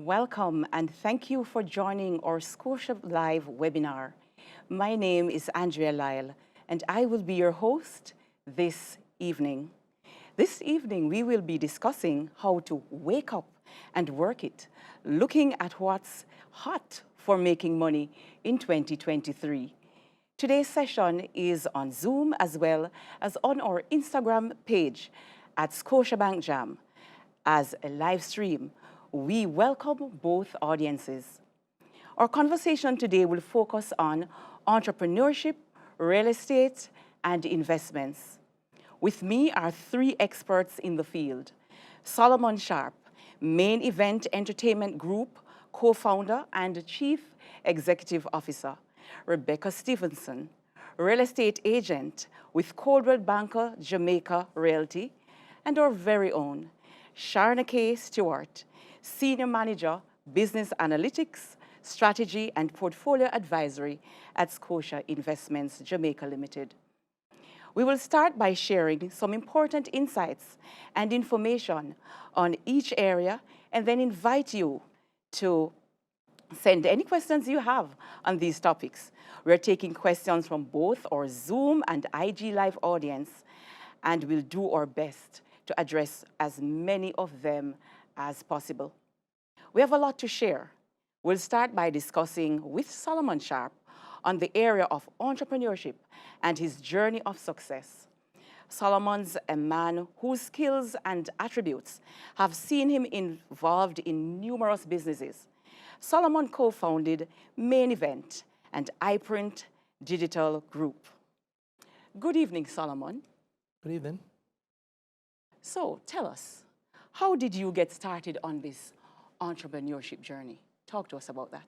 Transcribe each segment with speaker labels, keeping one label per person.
Speaker 1: Welcome and thank you for joining our ScotiaLIVE webinar. My name is Andrea Lyle and I will be your host this evening. This evening we will be discussing how to wake up and work it, looking at what's hot for making money in 2023. Today's session is on Zoom as well as on our Instagram page at Scotiabank Jam as a live stream. We welcome both audiences. Our conversation today will focus on entrepreneurship, real estate, and investments. With me are three experts in the field: Solomon Sharp, Main Event Entertainment Group co-founder and Chief Executive Officer; Rebecca Stevenson, real estate agent with Coldwell Banker Jamaica Realty; and our very own Sharna K. Stewart, Senior Manager, Business Analytics, Strategy and Portfolio Advisory at Scotia Investments Jamaica Limited. We will start by sharing some important insights and information on each area and then invite you to send any questions you have on these topics. We're taking questions from both our Zoom and IG Live audience, and we'll do our best to address as many of them as possible. We have a lot to share. We'll start by discussing with Solomon Sharp on the area of entrepreneurship and his journey of success. Solomon's a man whose skills and attributes have seen him involved in numerous businesses. Solomon co-founded Main Event and iPrint Digital Group. Good evening, Solomon.
Speaker 2: Good evening.
Speaker 1: So tell us, how did you get started on this entrepreneurship journey? Talk to us about that.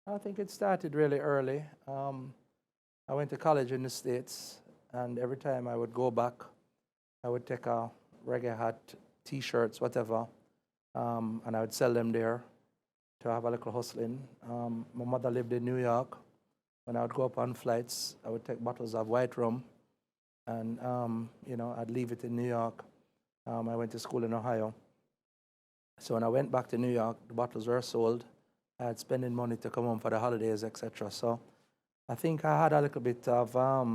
Speaker 2: I think it started really early. I went to college in the States, and every time I would go back, I would take a reggae hat, T-shirts, whatever, and I would sell them there to have a little hustling. My mother lived in New York. When I would go up on flights, I would take bottles of white rum, and I'd leave it in New York. I went to school in Ohio. So when I went back to New York, the bottles were sold. I had spending money to come home for the holidays, etc. So I think I had a little bit of, I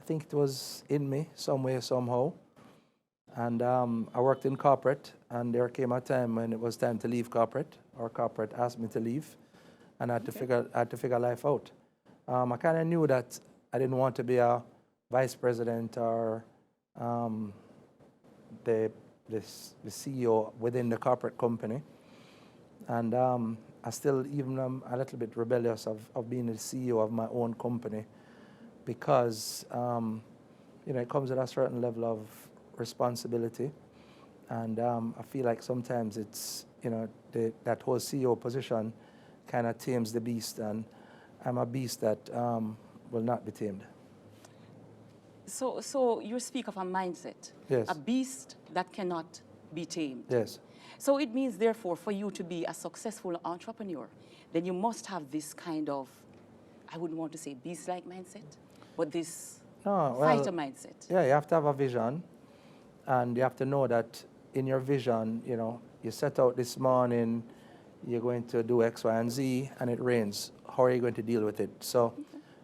Speaker 2: think it was in me some way, somehow. And I worked in corporate, and there came a time when it was time to leave corporate, or corporate asked me to leave, and I had to figure life out. I kind of knew that I didn't want to be a vice president or the CEO within the corporate company. And I still even am a little bit rebellious of being the CEO of my own company, because it comes with a certain level of responsibility. And I feel like sometimes it's, that whole CEO position kind of tames the beast, and I'm a beast that will not be tamed.
Speaker 1: So you speak of a mindset,
Speaker 2: yes.
Speaker 1: A beast that cannot be tamed.
Speaker 2: Yes.
Speaker 1: So it means, therefore, for you to be a successful entrepreneur, then you must have this kind of, I wouldn't want to say beast-like mindset, but this fighter mindset.
Speaker 2: Yeah, you have to have a vision, and you have to know that in your vision, you set out this morning, you're going to do X, Y, and Z, and it rains. How are you going to deal with it? So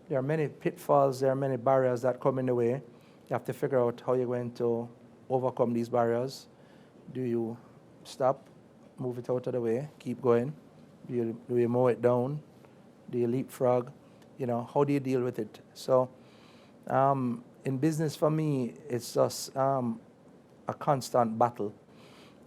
Speaker 2: there are many pitfalls, there are many barriers that come in the way. You have to figure out how you're going to overcome these barriers. Do you stop, move it out of the way, keep going? Do you mow it down? Do you leapfrog? How do you deal with it? So in business, for me, it's just a constant battle,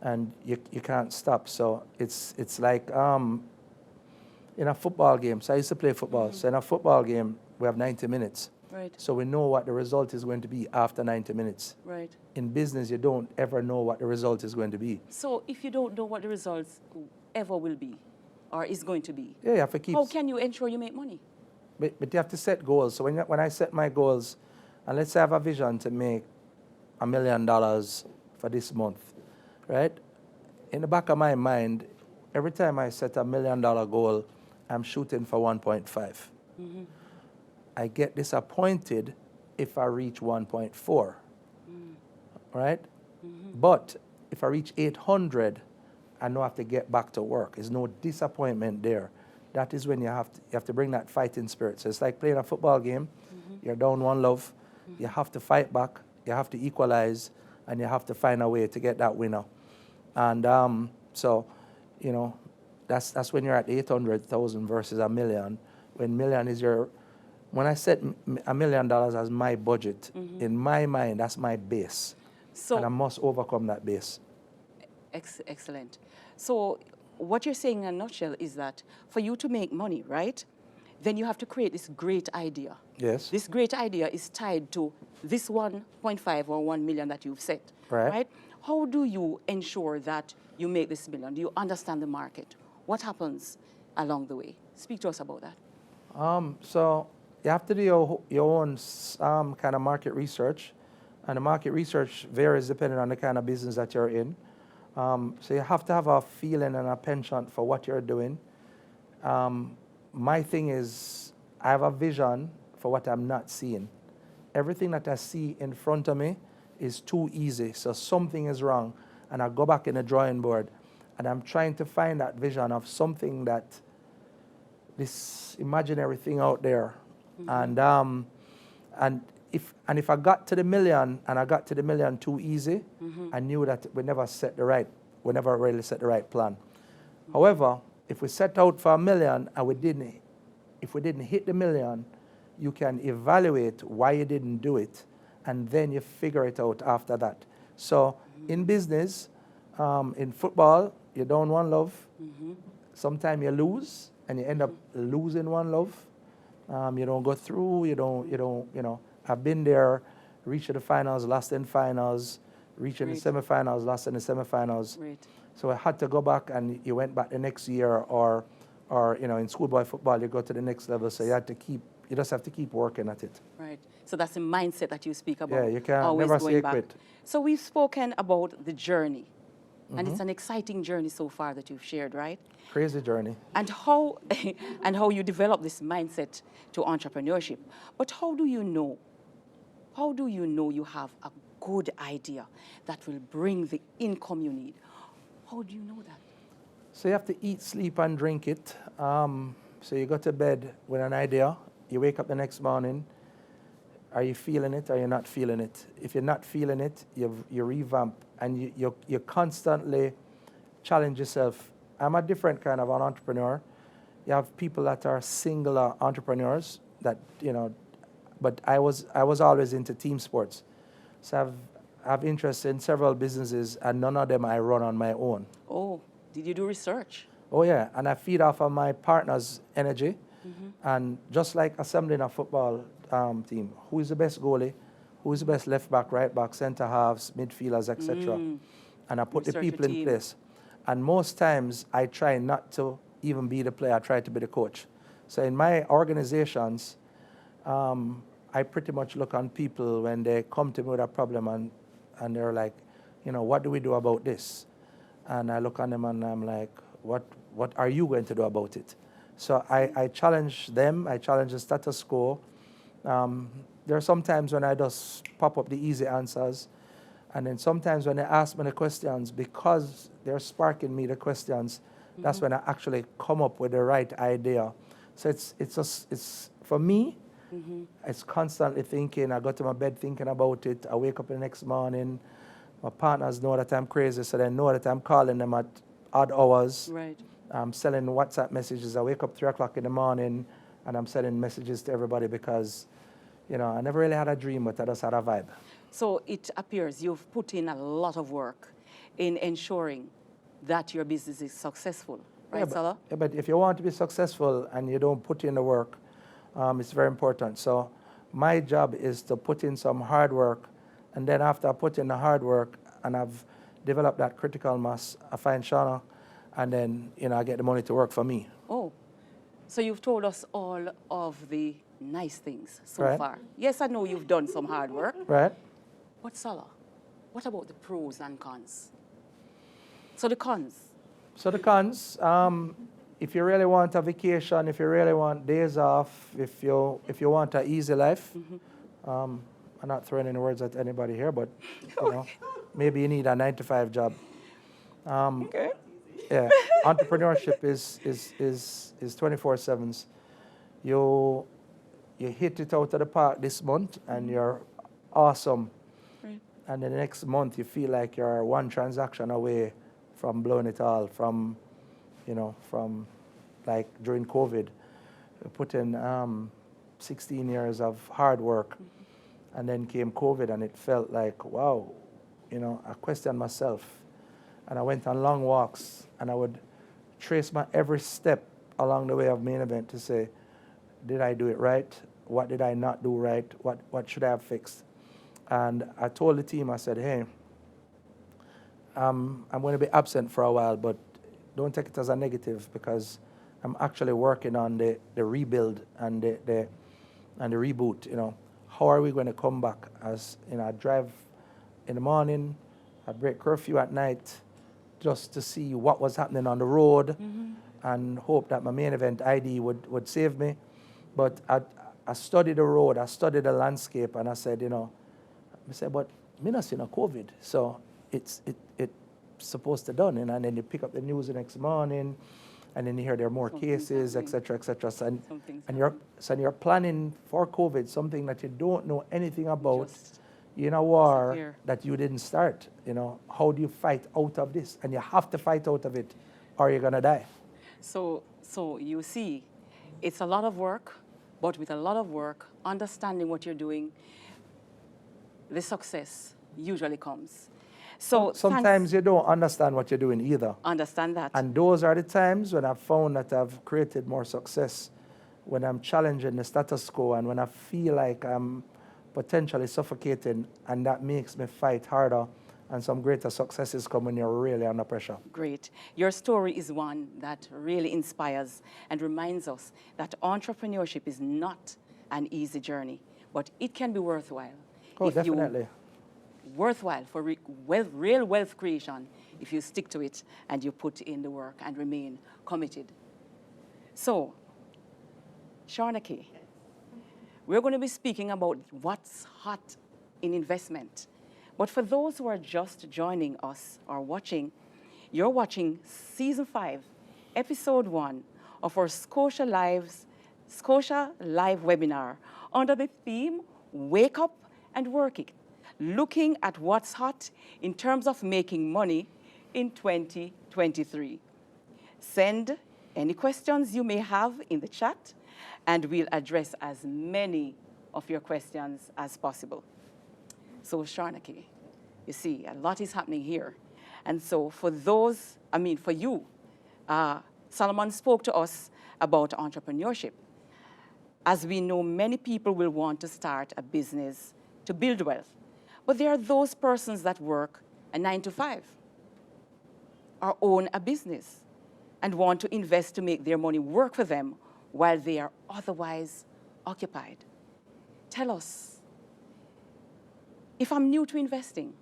Speaker 2: and you can't stop. So it's like in a football game. So I used to play football. Mm-hmm. So in a football game, we have 90 minutes.
Speaker 1: Right.
Speaker 2: So we know what the result is going to be after 90 minutes.
Speaker 1: Right.
Speaker 2: In business, you don't ever know what the result is going to be.
Speaker 1: So if you don't know what the results ever will be or is going to be,
Speaker 2: yeah, you have to keep.
Speaker 1: How can you ensure you make money?
Speaker 2: But you have to set goals. So when I set my goals, and let's say I have a vision to make $1 million for this month, right? In the back of my mind, every time I set $1 million goal, I'm shooting for 1.5. Mm-hmm. I get disappointed if I reach 1.4, right? Mm-hmm. But if I reach 800, I know I have to get back to work. There's no disappointment there. That is when you have to bring that fighting spirit. So it's like playing a football game. You're down 1-0. You have to fight back. You have to equalize, and you have to find a way to get that winner. And so, you know, that's when you're at 800,000 versus $1 million. When million is when I set $1 million as my budget, in my mind, that's my base. So, and I must overcome that base.
Speaker 1: Excellent. So what you're saying in a nutshell is that for you to make money, right, then you have to create this great idea.
Speaker 2: Yes.
Speaker 1: This great idea is tied to this 1.5 or 1 million that you've set, right? How do you ensure that you make this million? Do you understand the market? What happens along the way? Speak to us about that.
Speaker 2: So you have to do your own kind of market research, and the market research varies depending on the kind of business that you're in. So you have to have a feeling and a penchant for what you're doing. My thing is, I have a vision for what I'm not seeing. Everything that I see in front of me is too easy, so something is wrong. And I go back in the drawing board, and I'm trying to find that vision of something that, this imaginary thing out there. And if I got to the million and I got to the million too easy, I knew that we never really set the right plan. However, if we set out for $1 million and if we didn't hit the million, you can evaluate why you didn't do it, and then you figure it out after that. So in business, in football, you're down 1-0. Sometimes you lose, and you end up losing 1-0. You don't go through. You know. I've been there, reached the finals, lost in finals, reaching the semifinals, lost in the semifinals. So I had to go back, and you went back the next year, or you know, in schoolboy football, you go to the next level. So you just have to keep working at it.
Speaker 1: Right. So that's the mindset that you speak about.
Speaker 2: Yeah, you can't
Speaker 1: always
Speaker 2: never
Speaker 1: going
Speaker 2: say
Speaker 1: back.
Speaker 2: quit.
Speaker 1: So we've spoken about the journey, and it's an exciting journey so far that you've shared, right?
Speaker 2: Crazy journey.
Speaker 1: And how you develop this mindset to entrepreneurship. But how do you know? How do you know you have a good idea that will bring the income you need? How do you know that?
Speaker 2: So you have to eat, sleep, and drink it. So you go to bed with an idea. You wake up the next morning. Are you feeling it or you're not feeling it? If you're not feeling it, you revamp, and you constantly challenge yourself. I'm a different kind of an entrepreneur. You have people that are singular entrepreneurs that, you know, but I was always into team sports. So I have interest in several businesses, and none of them I run on my own.
Speaker 1: Oh, did you do research?
Speaker 2: Oh yeah, and I feed off of my partner's energy. And just like assembling a football team, who is the best goalie, who is the best left back, right back, center halves, midfielders, etc. And I put the people in place. And most times I try not to even be the player, I try to be the coach. So in my organizations, I pretty much look on people when they come to me with a problem, and they're like, you know, what do we do about this? And I look on them and I'm like, what are you going to do about it? So I challenge them, I challenge the status quo. There are some times when I just pop up the easy answers, and then sometimes when they ask me the questions, because they're sparking me the questions, that's when I actually come up with the right idea. So it's for me, it's constantly thinking. I go to my bed thinking about it. I wake up the next morning. My partners know that I'm crazy, so they know that I'm calling them at odd hours.
Speaker 1: Right.
Speaker 2: I'm selling WhatsApp messages. I wake up 3 o'clock in the morning, and I'm sending messages to everybody because, you know, I never really had a dream, but I just had a vibe.
Speaker 1: So it appears you've put in a lot of work in ensuring that your business is successful, right, Salah?
Speaker 2: Yeah, but if you want to be successful and you don't put in the work, it's very important. So my job is to put in some hard work, and then after I put in the hard work and I've developed that critical mass, I find Shauna, and then, you know, I get the money to work for me.
Speaker 1: Oh, so you've told us all of the nice things so far. Yes, I know you've done some hard work.
Speaker 2: Right.
Speaker 1: But Salah, what about the pros and cons? So the cons.
Speaker 2: So the cons, if you really want a vacation, if you really want days off, if you want an easy life, I'm not throwing any words at anybody here, but you know, maybe you need a 9-to-5 job.
Speaker 1: Okay.
Speaker 2: Yeah, entrepreneurship is 24/7. You hit it out of the park this month and you're awesome.
Speaker 1: Right.
Speaker 2: And then the next month you feel like you're one transaction away from blowing it all, from like during COVID. We put in 16 years of hard work, and then came COVID and it felt like, wow, I questioned myself. And I went on long walks and I would trace my every step along the way of Main Event to say, did I do it right? What did I not do right? What should I have fixed? And I told the team, I said, hey, I'm going to be absent for a while, but don't take it as a negative, because I'm actually working on the rebuild and the reboot. How are we going to come back? As I drive in the morning, I break curfew at night, just to see what was happening on the road, and hope that my Main Event ID would save me. But I studied the road, I studied the landscape, and I said, but me not seeing a COVID, so it's supposed to done. And then you pick up the news the next morning, and then you hear there are more cases, etc., etc. So you're planning for COVID, something that you don't know anything about. In a war that you didn't start. How do you fight out of this? And you have to fight out of it, or you're gonna die.
Speaker 1: So you see, it's a lot of work, but with a lot of work, understanding what you're doing, the success usually comes. So
Speaker 2: sometimes you don't understand what you're doing either.
Speaker 1: Understand that.
Speaker 2: And those are the times when I've found that I've created more success, when I'm challenging the status quo and when I feel like I'm potentially suffocating, and that makes me fight harder, and some greater successes come when you're really under pressure.
Speaker 1: Great. Your story is one that really inspires and reminds us that entrepreneurship is not an easy journey, but it can be worthwhile.
Speaker 2: Oh, definitely.
Speaker 1: Worthwhile for real wealth creation if you stick to it and you put in the work and remain committed. So, Sharnaki, we're going to be speaking about what's hot in investment. But for those who are just joining us or watching, you're watching Season 5, Episode 1 of our ScotiaLIVE webinar under the theme, Wake Up and Work It, looking at what's hot in terms of making money in 2023. Send any questions you may have in the chat, and we'll address as many of your questions as possible. So, Sharnaki, you see, a lot is happening here. And so for you, Solomon spoke to us about entrepreneurship. As we know, many people will want to start a business to build wealth. But there are those persons that work a 9-to-5 or own a business and want to invest to make their money work for them while they are otherwise occupied. Tell us, if I'm new to investing,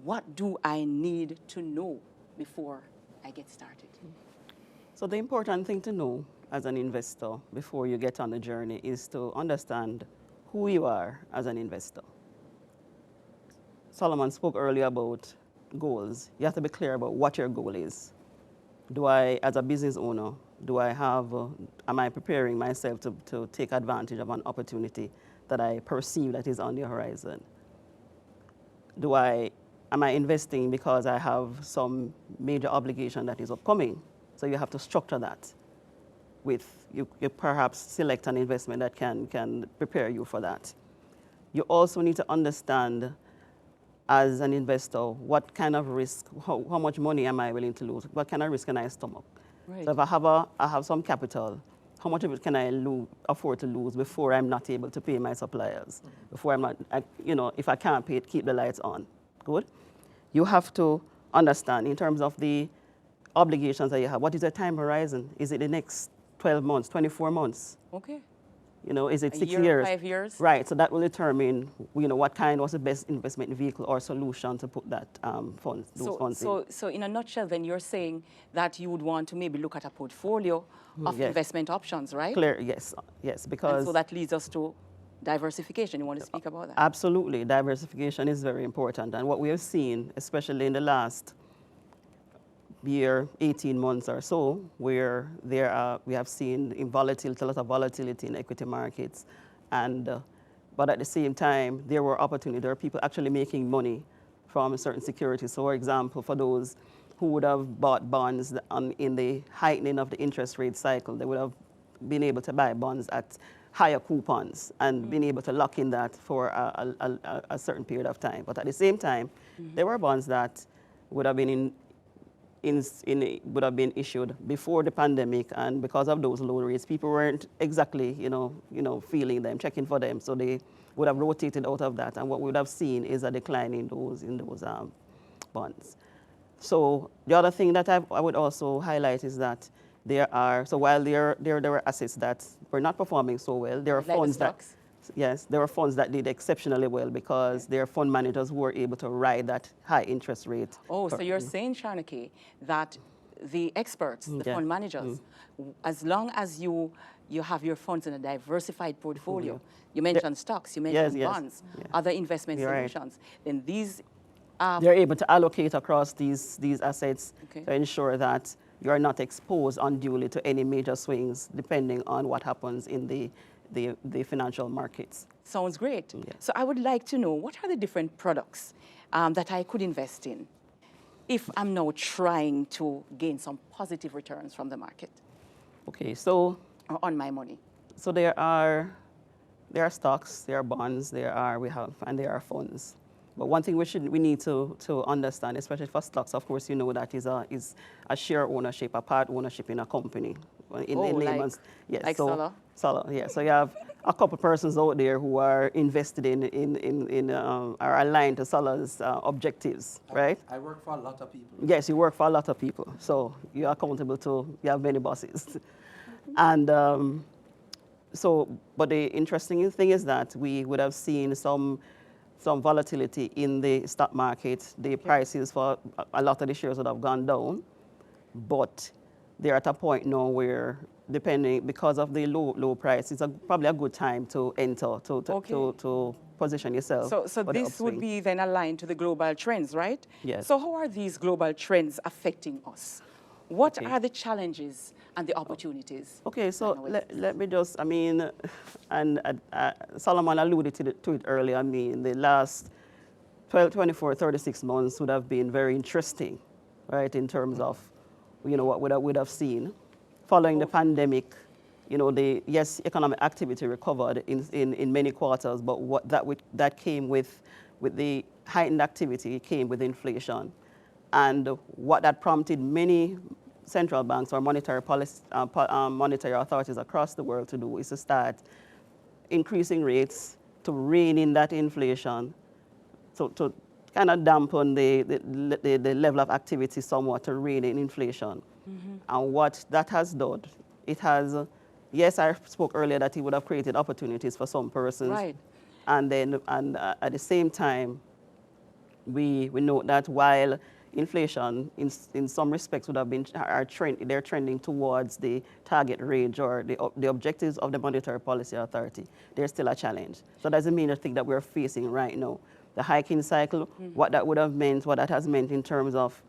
Speaker 1: what do I need to know before I get started?
Speaker 3: So the important thing to know as an investor before you get on the journey is to understand who you are as an investor. Solomon spoke earlier about goals. You have to be clear about what your goal is. Do I, as a business owner, am I preparing myself to take advantage of an opportunity that I perceive that is on the horizon? Am I investing because I have some major obligation that is upcoming? So you have to structure that you perhaps select an investment that can prepare you for that. You also need to understand, as an investor, what kind of risk, how much money am I willing to lose? What kind of risk can I stomach?
Speaker 1: Right.
Speaker 3: So if I have some capital, how much of it can I afford to lose before I'm not able to pay my suppliers? Before if I can't pay it, keep the lights on. Good? You have to understand in terms of the obligations that you have. What is the time horizon? Is it the next 12 months, 24 months?
Speaker 1: Okay.
Speaker 3: Is it 6
Speaker 1: year,
Speaker 3: years?
Speaker 1: 5 years?
Speaker 3: Right, so that will determine, was the best investment vehicle or solution to put that funds in.
Speaker 1: So in a nutshell, then you're saying that you would want to maybe look at a portfolio of investment options, right?
Speaker 3: Clear, yes, because...
Speaker 1: And so that leads us to diversification. You want to speak about that?
Speaker 3: Absolutely, diversification is very important. And what we have seen, especially in the last year, 18 months or so, where we have seen a lot of volatility in equity markets. But at the same time, there were opportunities. There were people actually making money from certain securities. So, for example, for those who would have bought bonds in the heightening of the interest rate cycle, they would have been able to buy bonds at higher coupons and been able to lock in that for a certain period of time. But at the same time, there were bonds that would have been would have been issued before the pandemic, and because of those low rates, people weren't exactly, feeling them, checking for them, so they would have rotated out of that, and what we would have seen is a decline in those bonds. So the other thing that I would also highlight is that while there were assets that were not performing so well, there are funds that. Yes, there were funds that did exceptionally well because their fund managers were able to ride that high interest rate.
Speaker 1: Oh, so you're saying, Sharnaki, that the experts, the fund managers, as long as you have your funds in a diversified portfolio, you mentioned stocks, you mentioned bonds, other investment solutions, then these
Speaker 3: they're able to allocate across these assets to ensure that you are not exposed unduly to any major swings depending on what happens in the financial markets.
Speaker 1: Sounds great. Yeah. So I would like to know, what are the different products that I could invest in if I'm now trying to gain some positive returns from the market?
Speaker 3: Okay, so
Speaker 1: or on my money.
Speaker 3: So there are stocks, there are bonds, there are funds. But one thing we need to understand, especially for stocks, of course, you know that is a share ownership, a part ownership in a company. In layman's, yes.
Speaker 1: Like Solar?
Speaker 3: Solar, yeah. So you have a couple persons out there who are invested are aligned to Solar's objectives, right?
Speaker 2: I work for a lot of people.
Speaker 3: Yes, you work for a lot of people. So you're accountable you have many bosses. And but the interesting thing is that we would have seen some volatility in the stock market. The prices for a lot of the shares would have gone down, but they're at a point now where, because of the low price, it's probably a good time to enter, to position yourself.
Speaker 1: So this would be then aligned to the global trends, right?
Speaker 3: Yes.
Speaker 1: So how are these global trends affecting us? What are the challenges and the opportunities?
Speaker 3: Okay, so let me just, Solomon alluded to it earlier. The last 12, 24, 36 months would have been very interesting, right, in terms of, what we would have seen. Following the pandemic, economic activity recovered in many quarters, but that came with the heightened activity came with inflation. And what that prompted many central banks or monetary authorities across the world to do is to start increasing rates to rein in that inflation, to kind of dampen the level of activity somewhat, to rein in inflation. And what that has done, it has, yes, I spoke earlier that it would have created opportunities for some persons.
Speaker 1: Right.
Speaker 3: And at the same time, we know that while inflation, in some respects, would have been they're trending towards the target range or the objectives of the Monetary Policy Authority, there's still a challenge. So that's the major thing that we're facing right now. The hiking cycle, what that would have meant, what that has meant in terms of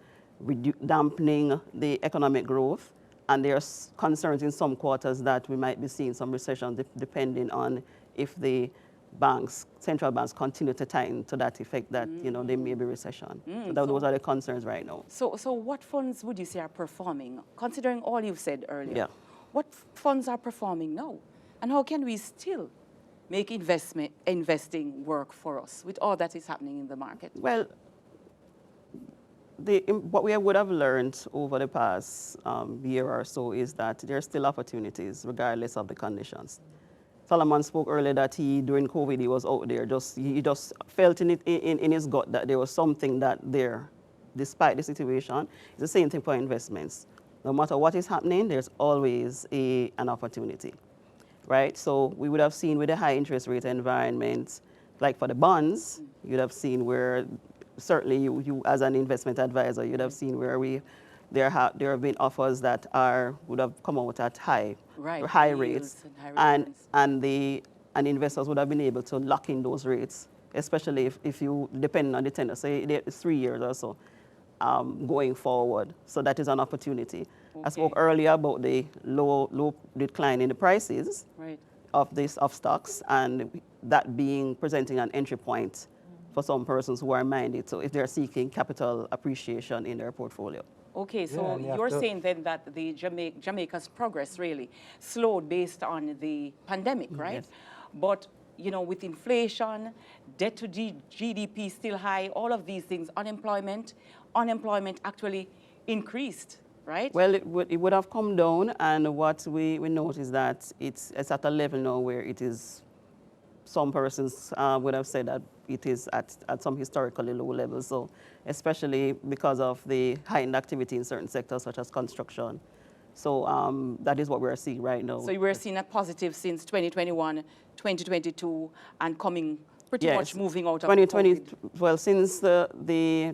Speaker 3: dampening the economic growth, and there's concerns in some quarters that we might be seeing some recession depending on if the central banks continue to tighten to that effect that, there may be recession. So those are the concerns right now.
Speaker 1: So what funds would you say are performing, considering all you've said earlier?
Speaker 3: Yeah.
Speaker 1: What funds are performing now? And how can we still make investing work for us with all that is happening in the market?
Speaker 3: Well, what we would have learned over the past year or so is that there are still opportunities regardless of the conditions. Solomon spoke earlier that during COVID, he was out there. He just felt in his gut that there was something despite the situation. It's the same thing for investments. No matter what is happening, there's always an opportunity, right? So we would have seen with the high interest rate environment, like for the bonds, you'd have seen where certainly you as an investment advisor, you'd have seen where there have been offers that would have come out at high rates, and investors would have been able to lock in those rates, especially if you, depending on the tenure, say it's 3 years or so. going forward. So that is an opportunity.
Speaker 1: Okay.
Speaker 3: I spoke earlier about the low decline in the prices
Speaker 1: Right.
Speaker 3: of stocks, and that being presenting an entry point for some persons who are minded. So if they're seeking capital appreciation in their portfolio.
Speaker 1: Okay,
Speaker 2: Yeah,
Speaker 1: so
Speaker 2: and you have
Speaker 1: you're
Speaker 2: to-
Speaker 1: saying then that the Jamaica's progress really slowed based on the pandemic, right?
Speaker 3: Yes.
Speaker 1: But, you know, with inflation, debt to GDP still high, all of these things, unemployment actually increased, right?
Speaker 3: Well, it would have come down, and what we noticed is that it's at a level now where it is, some persons would have said that it is at some historically low levels. So especially because of the heightened activity in certain sectors such as construction. So that is what we're seeing right now.
Speaker 1: So you were seeing a positive since 2021, 2022, and coming pretty much moving out of
Speaker 3: 2020.
Speaker 1: COVID.
Speaker 3: Well, since the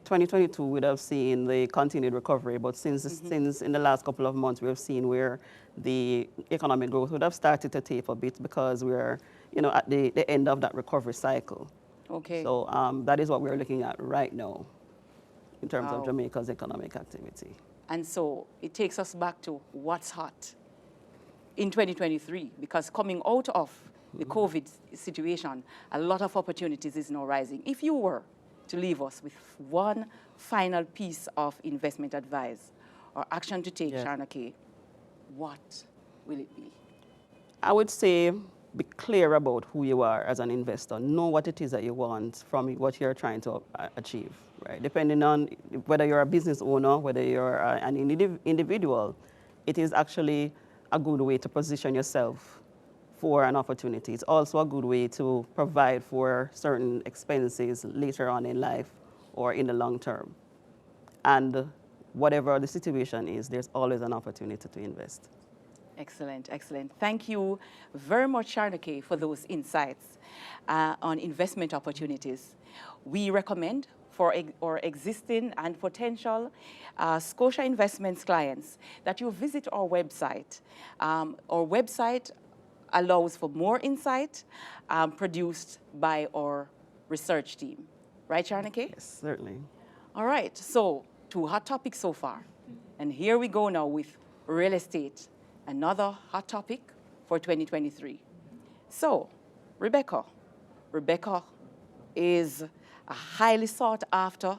Speaker 3: 2022, we'd have seen the continued recovery, but since in the last couple of months, we have seen where the economic growth would have started to taper a bit because we're, you know, at the end of that recovery cycle.
Speaker 1: Okay.
Speaker 3: So that is what we're looking at right now in terms
Speaker 1: Wow.
Speaker 3: of Jamaica's economic activity.
Speaker 1: And so it takes us back to what's hot in 2023, because coming out of the COVID situation, a lot of opportunities is now rising. If you were to leave us with one final piece of investment advice or action to take,
Speaker 3: Yes.
Speaker 1: Sharna, what will it be?
Speaker 3: I would say be clear about who you are as an investor. Know what it is that you want from what you're trying to achieve, right? Depending on whether you're a business owner, whether you're an individual, it is actually a good way to position yourself for an opportunity. It's also a good way to provide for certain expenses later on in life or in the long term. And whatever the situation is, there's always an opportunity to invest.
Speaker 1: Excellent, excellent. Thank you very much, Sharna, for those insights on investment opportunities. We recommend for our existing and potential Scotia Investments clients that you visit our website. Our website allows for more insight produced by our research team. Right, Sharna?
Speaker 3: Yes, certainly.
Speaker 1: All right, so 2 hot topics so far. And here we go now with real estate, another hot topic for 2023. So, Rebecca is a highly sought after,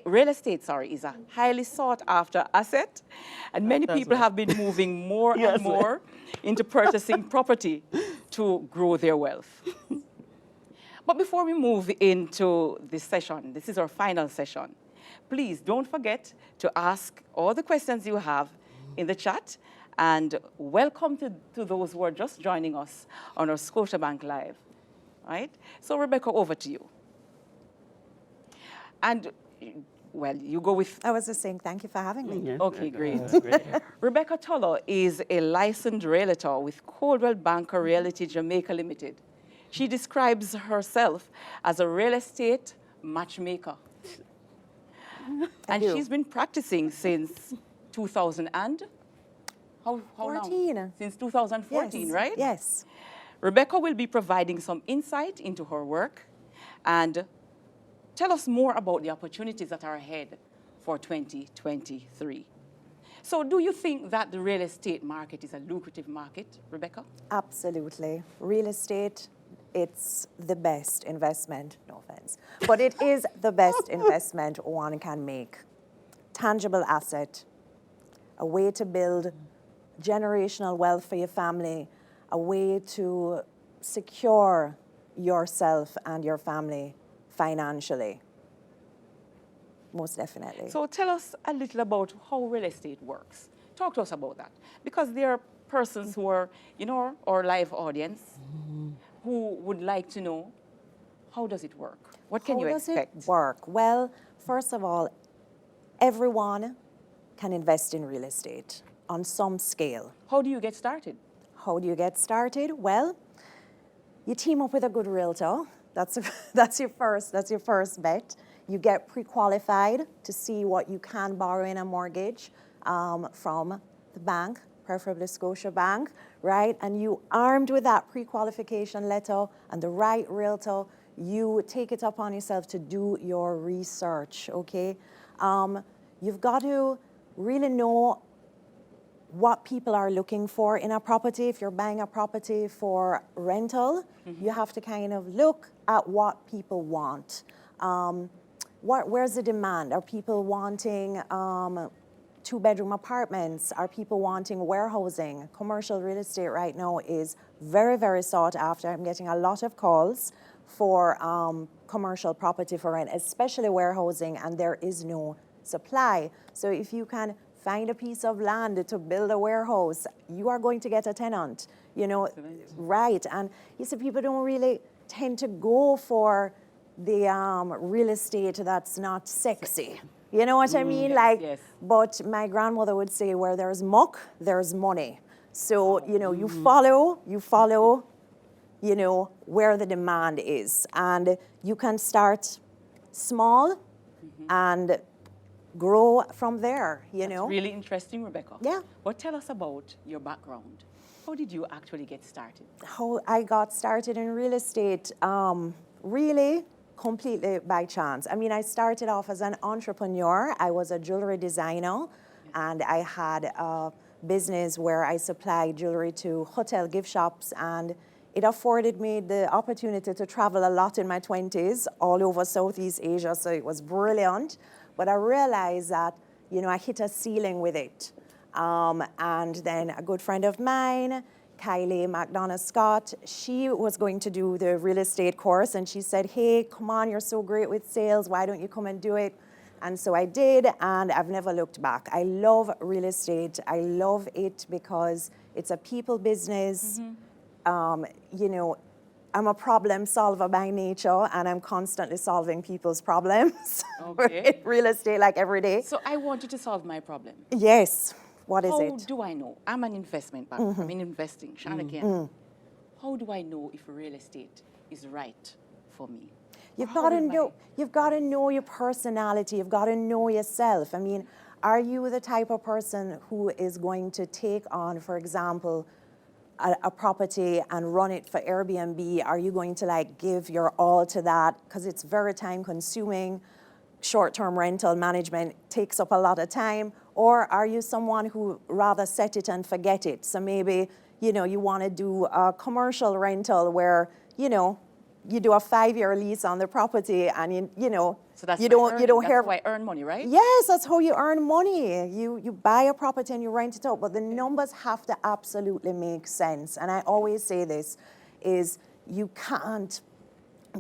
Speaker 1: real estate, is a highly sought after asset. And many
Speaker 3: That's
Speaker 1: people
Speaker 3: right.
Speaker 1: have been moving more
Speaker 3: Yes.
Speaker 1: and more into purchasing property to grow their wealth. But before we move into this session, this is our final session, please don't forget to ask all the questions you have in the chat, and welcome to those who are just joining us on our Scotiabank Live. Right? So Rebecca, over to you. And, well, you go with...
Speaker 4: I was just saying thank you for having me.
Speaker 3: Yeah.
Speaker 1: Okay, great.
Speaker 3: That's great.
Speaker 1: Rebecca Tulloh is a licensed realtor with Coldwell Banker Realty Jamaica Limited. She describes herself as a real estate matchmaker. And
Speaker 4: do.
Speaker 1: she's been practicing since 2000 and? How
Speaker 4: 14.
Speaker 1: long? Since 2014,
Speaker 4: Yes.
Speaker 1: right?
Speaker 4: Yes.
Speaker 1: Rebecca will be providing some insight into her work and tell us more about the opportunities that are ahead for 2023. So do you think that the real estate market is a lucrative market, Rebecca?
Speaker 4: Absolutely. Real estate, it's the best investment, no offense, but it is the best investment one can make. Tangible asset, a way to build generational wealth for your family, a way to secure yourself and your family financially. Most definitely.
Speaker 1: So tell us a little about how real estate works. Talk to us about that. Because there are persons who are, our live audience, who would like to know, how does it work? What can you expect?
Speaker 4: How does it work? Well, first of all, everyone can invest in real estate on some scale.
Speaker 1: How do you get started?
Speaker 4: How do you get started? Well, you team up with a good realtor. That's your first bet. You get pre-qualified to see what you can borrow in a mortgage from the bank, preferably Scotiabank, right? And you armed with that pre-qualification letter and the right realtor, you take it upon yourself to do your research, okay? You've got to really know what people are looking for in a property. If you're buying a property for rental, you have to kind of look at what people want. Where's the demand? Are people wanting two-bedroom apartments? Are people wanting warehousing? Commercial real estate right now is very, very sought after. I'm getting a lot of calls for commercial property for rent, especially warehousing, and there is no supply. So if you can find a piece of land to build a warehouse, you are going to get a tenant, you know.
Speaker 1: Excellent.
Speaker 4: Right? And you see, people don't really tend to go for the real estate that's not sexy. You know what I mean? Like,
Speaker 1: yes.
Speaker 4: but my grandmother would say, where there's muck, there's money. So, you know, you follow, you know, where the demand is. And you can start small and grow from there, you know.
Speaker 1: Really interesting, Rebecca.
Speaker 4: Yeah.
Speaker 1: But tell us about your background. How did you actually get started?
Speaker 4: How I got started in real estate, really completely by chance. I mean, I started off as an entrepreneur. I was a jewelry designer, and I had a business where I supplied jewelry to hotel gift shops, and it afforded me the opportunity to travel a lot in my 20s all over Southeast Asia, so it was brilliant. But I realized that, you know, I hit a ceiling with it. And then a good friend of mine, Kylie McDonough Scott, she was going to do the real estate course, and she said, hey, come on, you're so great with sales, why don't you come and do it? And so I did, and I've never looked back. I love real estate. I love it because it's a people business. You know, I'm a problem solver by nature, and I'm constantly solving people's problems.
Speaker 1: Okay.
Speaker 4: in real estate, like every day.
Speaker 1: So I want you to solve my problem.
Speaker 4: Yes. What is
Speaker 1: How
Speaker 4: it?
Speaker 1: do I know? I'm an investment banker. I'm in investing. Shana again. How do I know if real estate is right for me?
Speaker 4: You've
Speaker 1: How
Speaker 4: got to
Speaker 1: will
Speaker 4: know. You've got to know your personality. You've got to know yourself. I mean, are you the type of person who is going to take on, for example, a property and run it for Airbnb? Are you going to like give your all to that? Because it's very time consuming. Short-term rental management takes up a lot of time. Or are you someone who rather set it and forget it? So maybe, you know, you want to do a commercial rental where, you know, you do a 5-year lease on the property, and you know,
Speaker 1: So that's
Speaker 4: you
Speaker 1: my
Speaker 4: don't
Speaker 1: earning.
Speaker 4: hear.
Speaker 1: That's how I earn money, right?
Speaker 4: Yes, that's how you earn money. You buy a property and you rent it out, but the numbers have to absolutely make sense. And I always say this, is you can't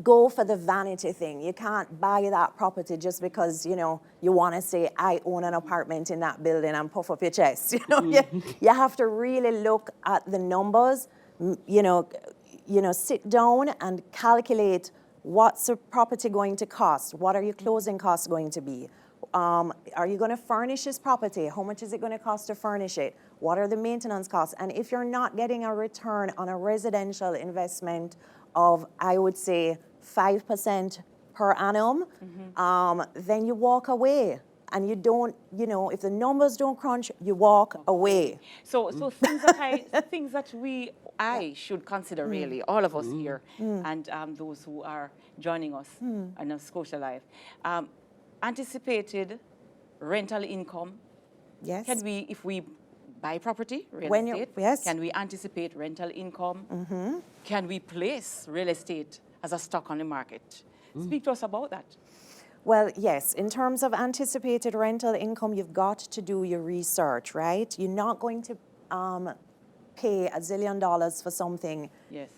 Speaker 4: go for the vanity thing. You can't buy that property just because, you know, you want to say, I own an apartment in that building and puff up your chest. You know, you have to really look at the numbers, you know, sit down and calculate what's the property going to cost? What are your closing costs going to be? Are you going to furnish this property? How much is it going to cost to furnish it? What are the maintenance costs? And if you're not getting a return on a residential investment of, I would say, 5% per annum, then you walk away. And you don't, you know, if the numbers don't crunch, you walk away.
Speaker 1: So things that I should consider really, all of us here, and those who are joining us on ScotiaLIVE. Anticipated rental income.
Speaker 4: Yes.
Speaker 1: Can we, if we buy property, real
Speaker 4: When
Speaker 1: estate,
Speaker 4: yes.
Speaker 1: can we anticipate rental income? Can we place real estate as a stock on the market? Speak to us about that.
Speaker 4: Well, yes, in terms of anticipated rental income, you've got to do your research, right? You're not going to pay $1 zillion for something
Speaker 1: Yes.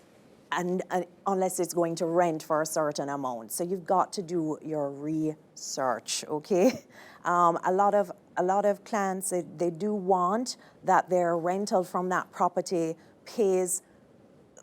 Speaker 4: and unless it's going to rent for a certain amount. So you've got to do your research, okay? A lot of clients, they do want that their rental from that property pays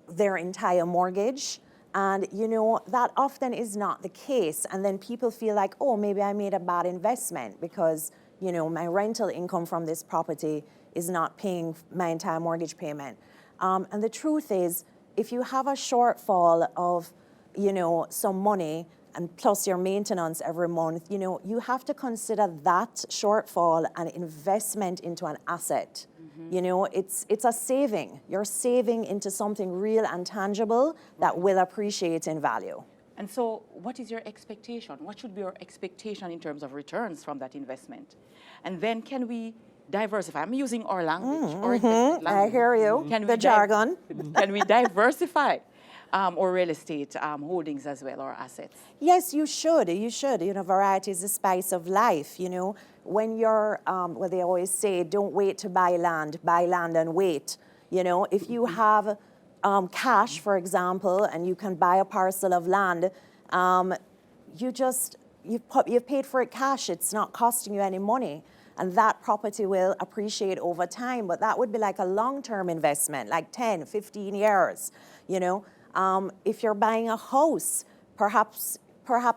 Speaker 4: their entire mortgage. And, you know, that often is not the case. And then people feel like, oh, maybe I made a bad investment because, you know, my rental income from this property is not paying my entire mortgage payment. And the truth is, if you have a shortfall of, you know, some money and plus your maintenance every month, you know, you have to consider that shortfall an investment into an asset. You know, it's a saving. You're saving into something real and tangible that will appreciate in value.
Speaker 1: And so what is your expectation? What should be your expectation in terms of returns from that investment? And then can we diversify? I'm using our language, our executive language.
Speaker 4: I hear you. The jargon.
Speaker 1: Can we diversify our real estate holdings as well, or assets?
Speaker 4: Yes, you should. You should. You know, variety is the spice of life. You know, when you're, well, they always say, don't wait to buy land and wait. You know, if you have cash, for example, and you can buy a parcel of land, you've paid for it cash. It's not costing you any money. And that property will appreciate over time. But that would be like a long-term investment, like 10, 15 years, you know. If you're buying a house, perhaps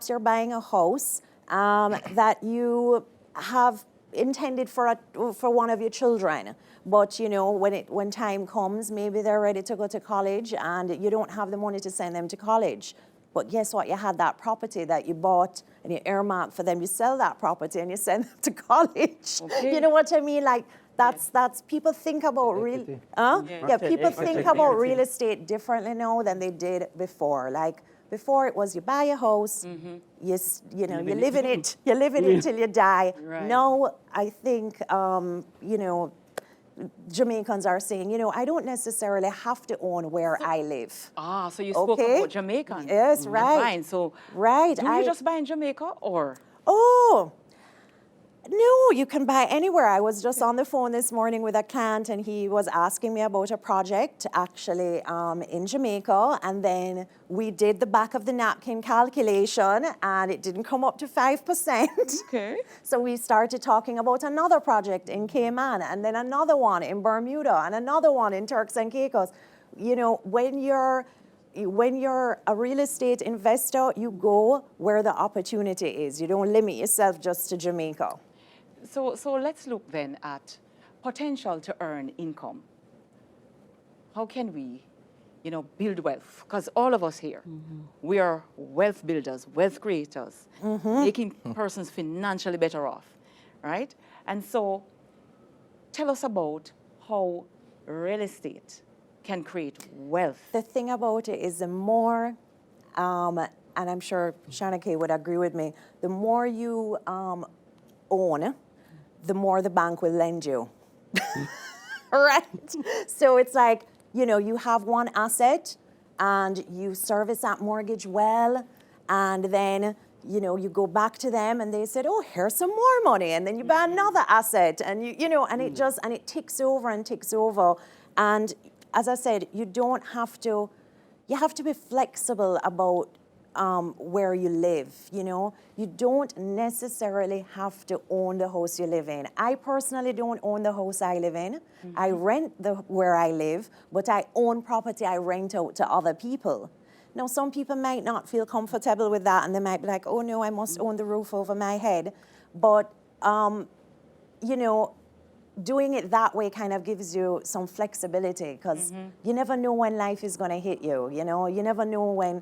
Speaker 4: you're buying a house that you have intended for one of your children. But, you know, when time comes, maybe they're ready to go to college and you don't have the money to send them to college. But guess what? You had that property that you bought and you earmarked for them. You sell that property and you send them to college.
Speaker 1: Okay.
Speaker 4: You know what I mean? Like that's people think about real. People think about real estate differently now than they did before. Like before, it was you buy a house, you live in it, you live in it till you die.
Speaker 1: Right.
Speaker 4: Now I think you know, Jamaicans are saying, you know, I don't necessarily have to own where I live.
Speaker 1: Ah, so you spoke about Jamaican.
Speaker 4: Yes, right.
Speaker 1: Fine. So
Speaker 4: right.
Speaker 1: do you just buy in Jamaica or?
Speaker 4: Oh, no, you can buy anywhere. I was just on the phone this morning with a client and he was asking me about a project actually in Jamaica, and then we did the back of the napkin calculation and it didn't come up to 5%.
Speaker 1: Okay.
Speaker 4: So we started talking about another project in Cayman and then another one in Bermuda and another one in Turks and Caicos. You know, when you're a real estate investor, you go where the opportunity is. You don't limit yourself just to Jamaica.
Speaker 1: So let's look then at potential to earn income. How can we, you know, build wealth? Because all of us here, we are wealth builders, wealth creators, making persons financially better off, right? And so tell us about how real estate can create wealth.
Speaker 4: The thing about it is the more, and I'm sure Shanna Kay would agree with me, the more you own, the more the bank will lend you. Right? So it's like, you know, you have one asset and you service that mortgage well, and then, you know, you go back to them and they said, oh, here's some more money. And then you buy another asset and you know, and it just, and it ticks over and ticks over. And as I said, you have to be flexible about where you live, you know. You don't necessarily have to own the house you live in. I personally don't own the house I live in. I rent where I live, but I own property I rent out to other people. Now, some people might not feel comfortable with that and they might be like, oh no, I must own the roof over my head. But, you know, doing it that way kind of gives you some flexibility because you never know when life is going to hit you, you know. You never know when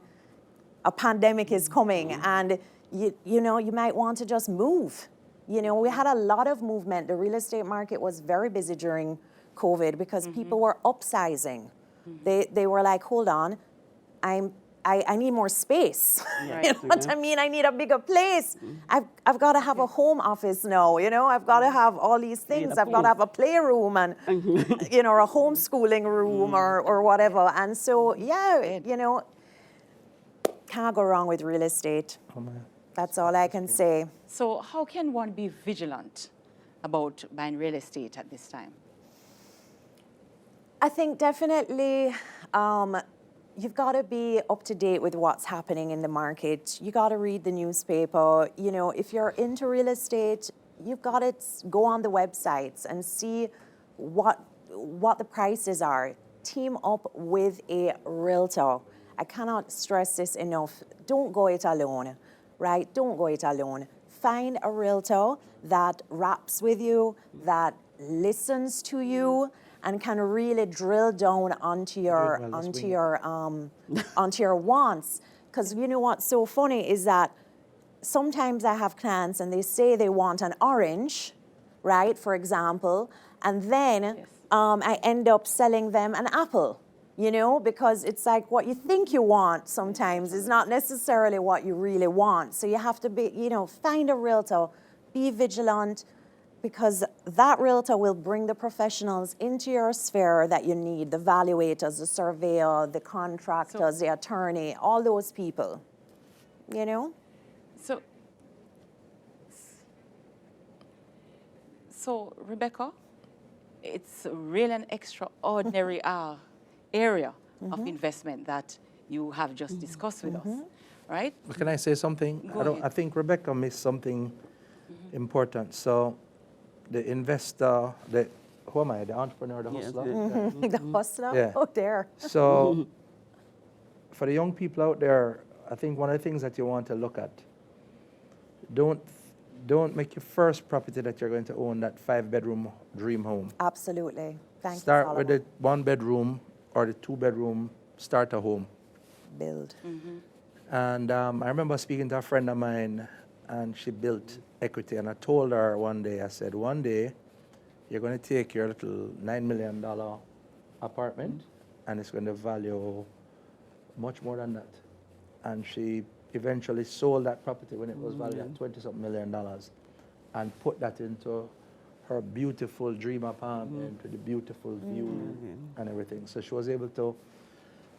Speaker 4: a pandemic is coming and, you know, you might want to just move. You know, we had a lot of movement. The real estate market was very busy during COVID because people were upsizing. They were like, hold on, I need more space.
Speaker 1: Right.
Speaker 4: You know what I mean? I need a bigger place. I've got to have a home office now, you know? I've got to have all these things. I've got to have a playroom and, you know, a homeschooling room or whatever. And so, yeah, you know, can't go wrong with real estate.
Speaker 2: Oh, man.
Speaker 4: That's all I can say.
Speaker 1: So how can one be vigilant about buying real estate at this time?
Speaker 4: I think definitely you've got to be up to date with what's happening in the market. You got to read the newspaper. You know, if you're into real estate, you've got to go on the websites and see what the prices are. Team up with a realtor. I cannot stress this enough. Don't go it alone, right? Don't go it alone. Find a realtor that raps with you, that listens to you, and can really drill down onto your wants. Because you know what's so funny is that sometimes I have clients and they say they want an orange, right? For example, and then I end up selling them an apple. you know, because it's like what you think you want sometimes is not necessarily what you really want. So you have to be, you know, find a realtor, be vigilant, because that realtor will bring the professionals into your sphere that you need, the valuators, the surveyor, the contractors, the attorney, all those people, you know?
Speaker 1: So Rebecca, it's really an extraordinary area of investment that you have just discussed with us, right?
Speaker 2: Can I say something?
Speaker 1: Go ahead.
Speaker 2: I think Rebecca missed something important. So the investor, who am I? The entrepreneur, the hustler?
Speaker 4: The hustler
Speaker 2: Yeah.
Speaker 4: out there.
Speaker 2: So for the young people out there, I think one of the things that you want to look at, don't make your first property that you're going to own that 5-bedroom dream home.
Speaker 4: Absolutely. Thank
Speaker 2: Start
Speaker 4: you,
Speaker 2: with the 1-bedroom or the 2-bedroom starter home.
Speaker 4: build.
Speaker 2: And I remember speaking to a friend of mine, and she built equity. And I told her one day, I said, one day you're going to take your little $9 million apartment, and it's going to value much more than that. And she eventually sold that property when it was valued at $20-something million and put that into her beautiful dream apartment with the beautiful view and everything. So she was able to,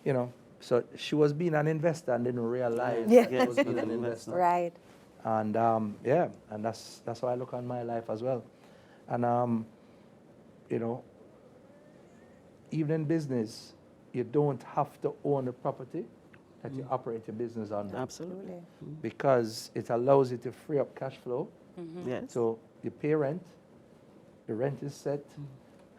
Speaker 2: you know, so she was being an investor and didn't realize that she was being an investor.
Speaker 4: Right.
Speaker 2: And yeah, and that's how I look on my life as well. And you know, even in business, you don't have to own a property that you operate your business under.
Speaker 3: Absolutely.
Speaker 2: Because it allows you to free up cash flow.
Speaker 3: Yes.
Speaker 2: So you pay rent, the rent is set.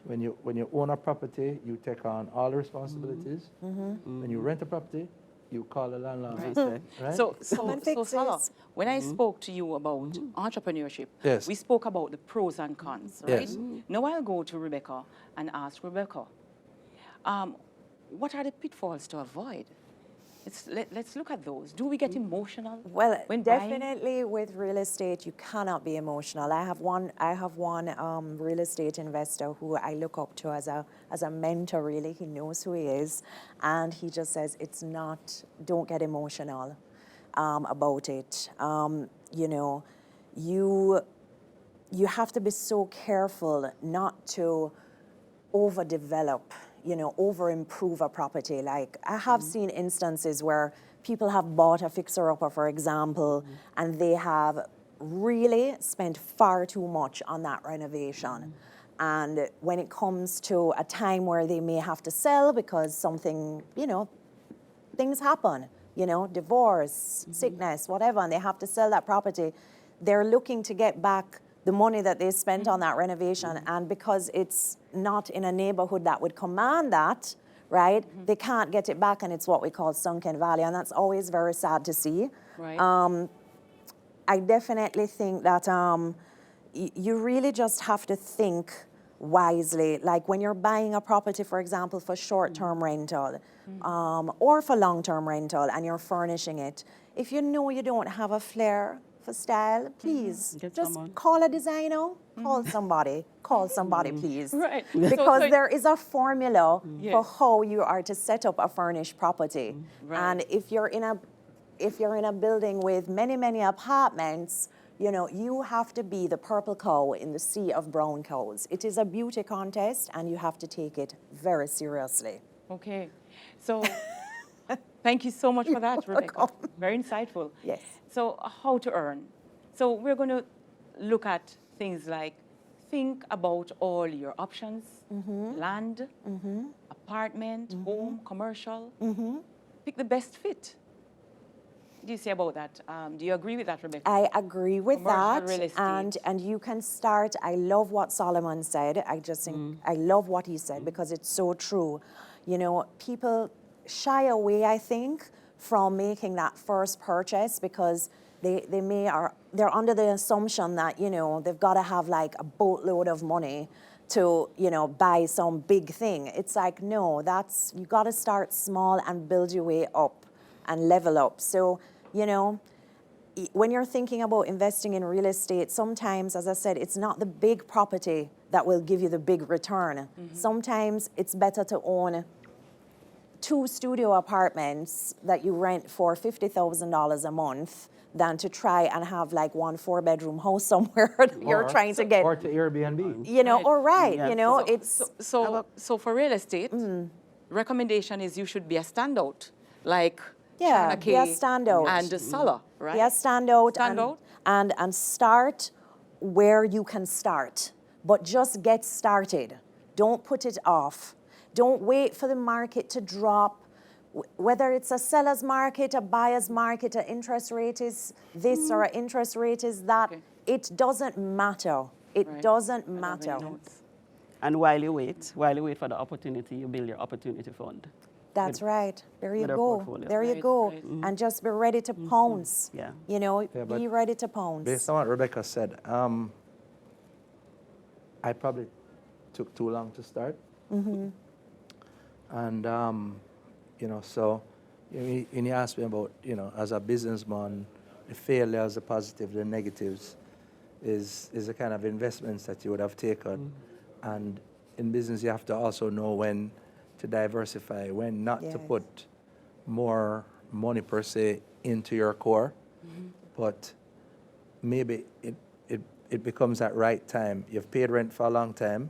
Speaker 2: When you own a property, you take on all the responsibilities. When you rent a property, you call the landlord.
Speaker 3: Right.
Speaker 2: Right?
Speaker 1: So
Speaker 4: and fix
Speaker 1: Salah,
Speaker 4: this.
Speaker 1: when I spoke to you about entrepreneurship,
Speaker 2: Yes.
Speaker 1: we spoke about the pros and cons, right?
Speaker 2: Yes.
Speaker 1: Now I'll go to Rebecca and ask Rebecca, what are the pitfalls to avoid? Let's look at those. Do we get emotional?
Speaker 4: Well,
Speaker 1: when buying?
Speaker 4: definitely with real estate, you cannot be emotional. I have one real estate investor who I look up to as a mentor. Really, he knows who he is, and he just says don't get emotional about it. You know, you have to be so careful not to overdevelop, you know, over-improve a property. Like, I have seen instances where people have bought a fixer-upper, for example, and they have really spent far too much on that renovation. And when it comes to a time where they may have to sell because something, you know, things happen, you know, divorce, sickness, whatever, and they have to sell that property, they're looking to get back the money that they spent on that renovation, and because it's not in a neighborhood that would command that, right, they can't get it back, and it's what we call sunken value, and that's always very sad to see.
Speaker 1: Right.
Speaker 4: I definitely think that you really just have to think wisely. Like when you're buying a property, for example, for short-term rental or for long-term rental, and you're furnishing it, if you know you don't have a flair for style, please
Speaker 3: Get
Speaker 4: just
Speaker 3: someone.
Speaker 4: call a designer, call somebody, please.
Speaker 1: Right.
Speaker 4: Because
Speaker 1: So-
Speaker 4: there is a formula for
Speaker 1: Yes.
Speaker 4: how you are to set up a furnished property.
Speaker 1: Right.
Speaker 4: And if you're in a building with many apartments, you know, you have to be the purple cow in the sea of brown cows. It is a beauty contest, and you have to take it very seriously.
Speaker 1: Okay. So thank you so much for that, Rebecca. Very insightful.
Speaker 4: Yes.
Speaker 1: So how to earn. So we're going to look at things like think about all your options, land, apartment, home, commercial. Pick the best fit. What do you say about that? Do you agree with that, Rebecca?
Speaker 4: I agree with
Speaker 1: Commercial
Speaker 4: that,
Speaker 1: real estate.
Speaker 4: and you can start. I love what Solomon said. I just think I love what he said because it's so true. You know, people shy away, I think, from making that first purchase because they're under the assumption that, you know, they've got to have like a boatload of money to, you know, buy some big thing. It's like, no, you got to start small and build your way up and level up. So, you know, when you're thinking about investing in real estate, sometimes, as I said, it's not the big property that will give you the big return. Sometimes it's better to own 2 studio apartments that you rent for $50,000 a month than to try and have like 1 4-bedroom house somewhere that you're trying to get,
Speaker 2: Or to Airbnb.
Speaker 4: you know,
Speaker 1: Right.
Speaker 4: or right,
Speaker 3: Yeah.
Speaker 4: you know,
Speaker 1: So,
Speaker 4: it's,
Speaker 1: so for real estate, recommendation is you should be a standout, like
Speaker 4: Yeah,
Speaker 1: Sharna
Speaker 4: be a
Speaker 1: Kay
Speaker 4: standout.
Speaker 1: and Sala, right?
Speaker 4: yeah, stand out,
Speaker 1: Stand out.
Speaker 4: and start where you can start, but just get started. Don't put it off. Don't wait for the market to drop. Whether it's a seller's market, a buyer's market, an interest rate is this or an interest rate is that,
Speaker 1: Okay.
Speaker 4: it doesn't matter. It
Speaker 1: Right.
Speaker 4: doesn't
Speaker 1: I don't have
Speaker 4: matter.
Speaker 1: any notes.
Speaker 3: And while you wait for the opportunity, you build your opportunity fund.
Speaker 4: That's right. There you
Speaker 3: with our
Speaker 4: go.
Speaker 3: portfolio.
Speaker 4: There you
Speaker 1: Right,
Speaker 4: go.
Speaker 1: right.
Speaker 4: And just be ready to pounce.
Speaker 3: Yeah.
Speaker 4: You know,
Speaker 2: Yeah, but
Speaker 4: be ready to pounce.
Speaker 2: Based on what Rebecca said, I probably took too long to start. And, you know, so when you ask me about, you know, as a businessman, the failures, the positives, the negatives, is the kind of investments that you would have taken. And in business, you have to also know when to diversify, when not to
Speaker 4: Yes.
Speaker 2: put more money per se into your core, but maybe it becomes that right time. You've paid rent for a long time,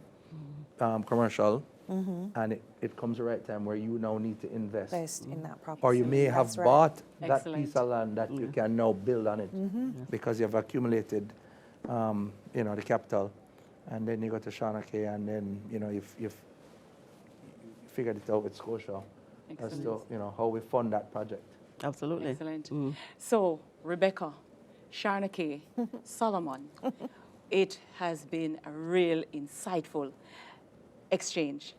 Speaker 2: commercial, and it comes the right time where you now need to invest.
Speaker 4: Invest in that property.
Speaker 2: Or you may have
Speaker 4: That's right.
Speaker 2: bought that
Speaker 1: Excellent.
Speaker 2: piece of land that you can now build on it because you've accumulated, you know, the capital, and then you go to Sharna Kay, and then you know you've figured it out with Scotia as to you know how we fund that project.
Speaker 3: Absolutely.
Speaker 1: Excellent. So, Rebecca, Sharna Kay, Solomon, it has been a real insightful exchange.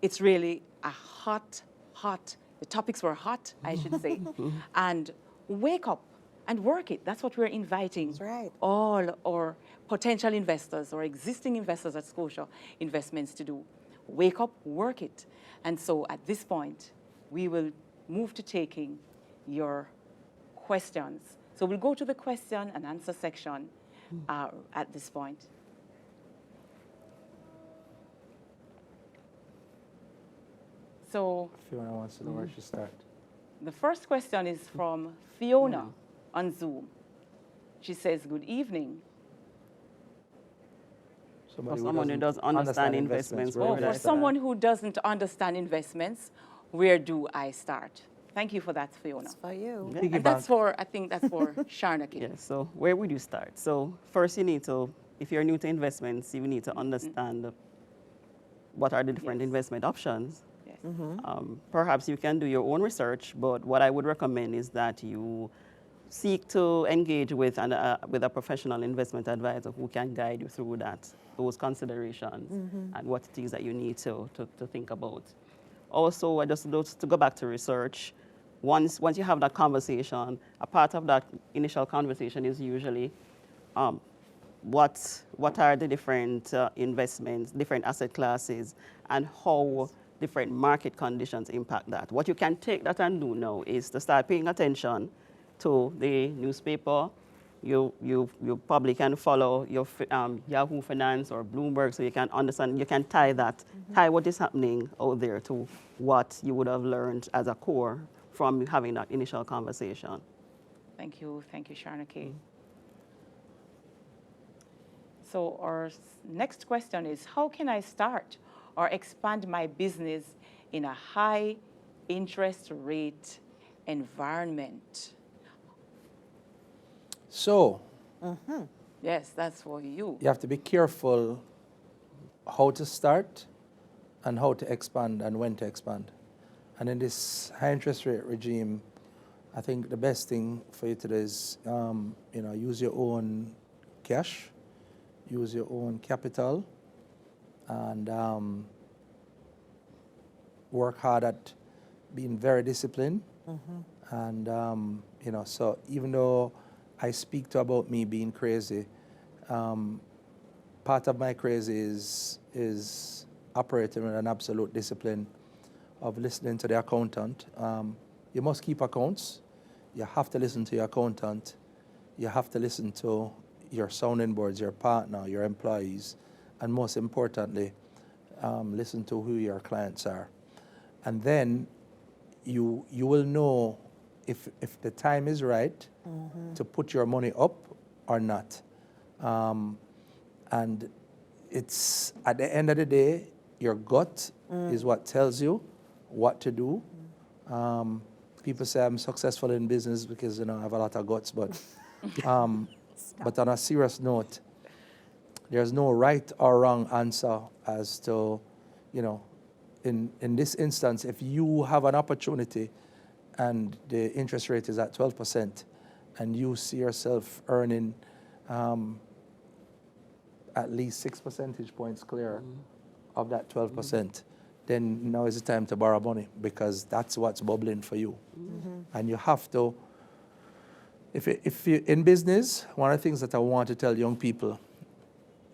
Speaker 1: It's really a hot, the topics were hot, I should say. And wake up and work it. That's what we're inviting
Speaker 4: That's right.
Speaker 1: all our potential investors or existing investors at Scotia Investments to do. Wake up, work it. And so at this point, we will move to taking your questions. So we'll go to the question and answer section at this point. So
Speaker 2: Fiona wants to know where she start.
Speaker 1: the first question is from Fiona on Zoom. She says, good evening.
Speaker 2: Somebody
Speaker 3: someone who
Speaker 2: doesn't
Speaker 3: does understand investments,
Speaker 2: where
Speaker 1: Oh,
Speaker 2: would
Speaker 1: for
Speaker 2: I start?
Speaker 1: someone who doesn't understand investments, where do I start? Thank you for that, Fiona.
Speaker 4: It's for you.
Speaker 3: Yeah.
Speaker 2: Piggy
Speaker 1: And that's
Speaker 2: bank.
Speaker 1: for, I think that's for Sharna Kay.
Speaker 3: Yeah, so where would you start? So first you need to, if you're new to investments, you need to understand what are the different
Speaker 1: Yes.
Speaker 3: investment options.
Speaker 1: Yes.
Speaker 3: Perhaps you can do your own research, but what I would recommend is that you seek to engage with a professional investment advisor who can guide you through those considerations and what it is that you need to think about. Also, to go back to research, once you have that conversation, a part of that initial conversation is usually what are the different investments, different asset classes, and how different market conditions impact that. What you can take that and do now is to start paying attention to the newspaper. You probably can follow your Yahoo Finance or Bloomberg, so you can understand, you can tie what is happening out there to what you would have learned as a core from having that initial conversation.
Speaker 1: Thank you, Sharna Kay. So our next question is, how can I start or expand my business in a high interest rate environment?
Speaker 2: So
Speaker 1: Yes, that's for you.
Speaker 2: you have to be careful how to start and how to expand and when to expand. And in this high interest rate regime, I think the best thing for you to do is you know, use your own cash, use your own capital, and work hard at being very disciplined. And you know, so even though I speak to about me being crazy, part of my crazy is operating with an absolute discipline of listening to the accountant. You must keep accounts. You have to listen to your accountant. You have to listen to your sounding boards, your partner, your employees, and most importantly, listen to who your clients are. And then you will know if the time is right to put your money up or not. And it's at the end of the day, your gut is what tells you what to do. People say I'm successful in business because I have a lot of guts, but but on a serious note, there's no right or wrong answer as to, in this instance, if you have an opportunity and the interest rate is at 12% and you see yourself earning at least 6 percentage points clear of that 12%, then now is the time to borrow money, because that's what's bubbling for you. And you have to, if you're in business, one of the things that I want to tell young people,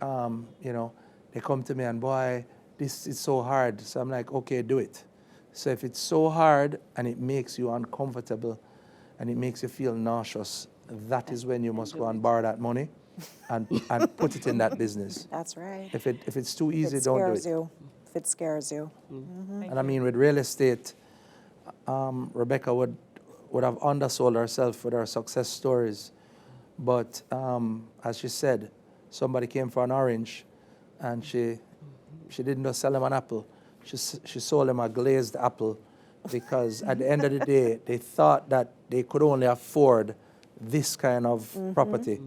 Speaker 2: they come to me and, boy, this is so hard. So I'm like, okay, do it. So if it's so hard and it makes you uncomfortable and it makes you feel nauseous, that is when you must go and borrow that money and put it in that business.
Speaker 4: That's right.
Speaker 2: If it's too easy,
Speaker 4: If it
Speaker 2: don't do
Speaker 4: scares
Speaker 2: it.
Speaker 4: you. If it scares you.
Speaker 2: And I mean, with real estate, Rebecca would have undersold herself with her success stories. But as she said, somebody came for an orange and she didn't just sell him an apple. She sold him a glazed apple, because at the end of the day, they thought that they could only afford this kind of property.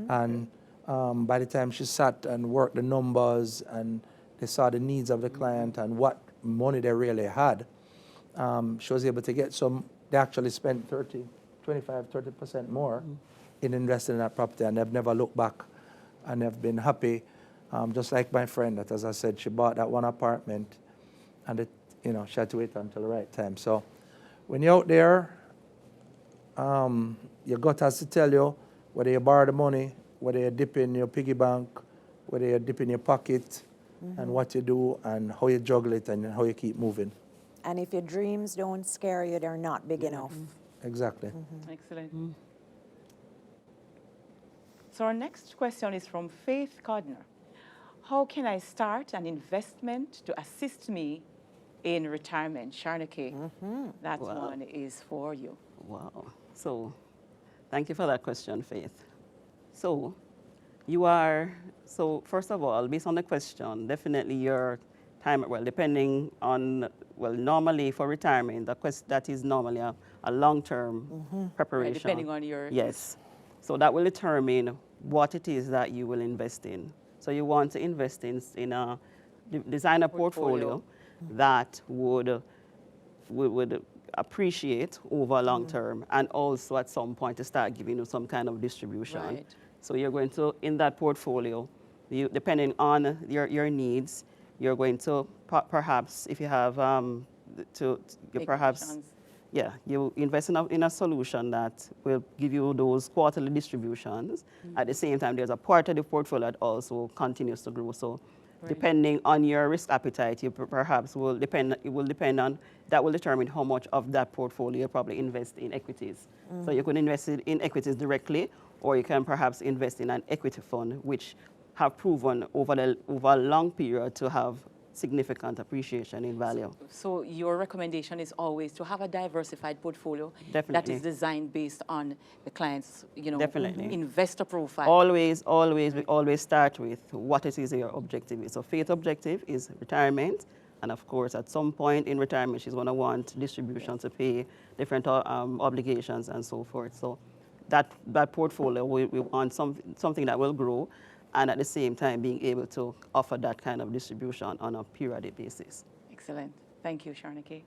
Speaker 2: And by the time she sat and worked the numbers and they saw the needs of the client and what money they really had, she was able to get some. They actually spent 25-30% more in investing in that property, and they've never looked back, and they've been happy. Just like my friend that, as I said, she bought that one apartment, and she had to wait until the right time. So when you're out there, your gut has to tell you whether you borrow the money, whether you dip in your piggy bank, whether you dip in your pocket, and what you do, and how you juggle it, and how you keep moving.
Speaker 4: And if your dreams don't scare you, they're not big enough.
Speaker 2: Exactly.
Speaker 1: Excellent. So our next question is from Faith Codner. How can I start an investment to assist me in retirement? Sharnake, that one is for you.
Speaker 3: Wow. So thank you for that question, Faith. So first of all, based on the question, definitely your time, depending on, normally for retirement, that is normally a long-term preparation.
Speaker 1: Right, depending on your...
Speaker 3: Yes. So that will determine what it is that you will invest in. So you want to invest in design a portfolio that would appreciate over long term, and also at some point to start giving you some kind of distribution.
Speaker 1: Right.
Speaker 3: So you're going to, in that portfolio, depending on your needs, you're going to perhaps, if you have you invest in a solution that will give you those quarterly distributions. At the same time, there's a part of the portfolio that also continues to grow. So depending on your risk appetite, you perhaps will depend on, that will determine how much of that portfolio you probably invest in equities. So you can invest in equities directly, or you can perhaps invest in an equity fund, which have proven over a long period to have significant appreciation in value.
Speaker 1: So your recommendation is always to have a diversified portfolio that is designed based on the client's, investor profile.
Speaker 3: We always start with what it is your objective is. So Faith's objective is retirement, and of course, at some point in retirement, she's going to want distribution to pay different obligations and so forth. So that portfolio, we want something that will grow, and at the same time being able to offer that kind of distribution on a periodic basis.
Speaker 1: Excellent. Thank you, Sharnake.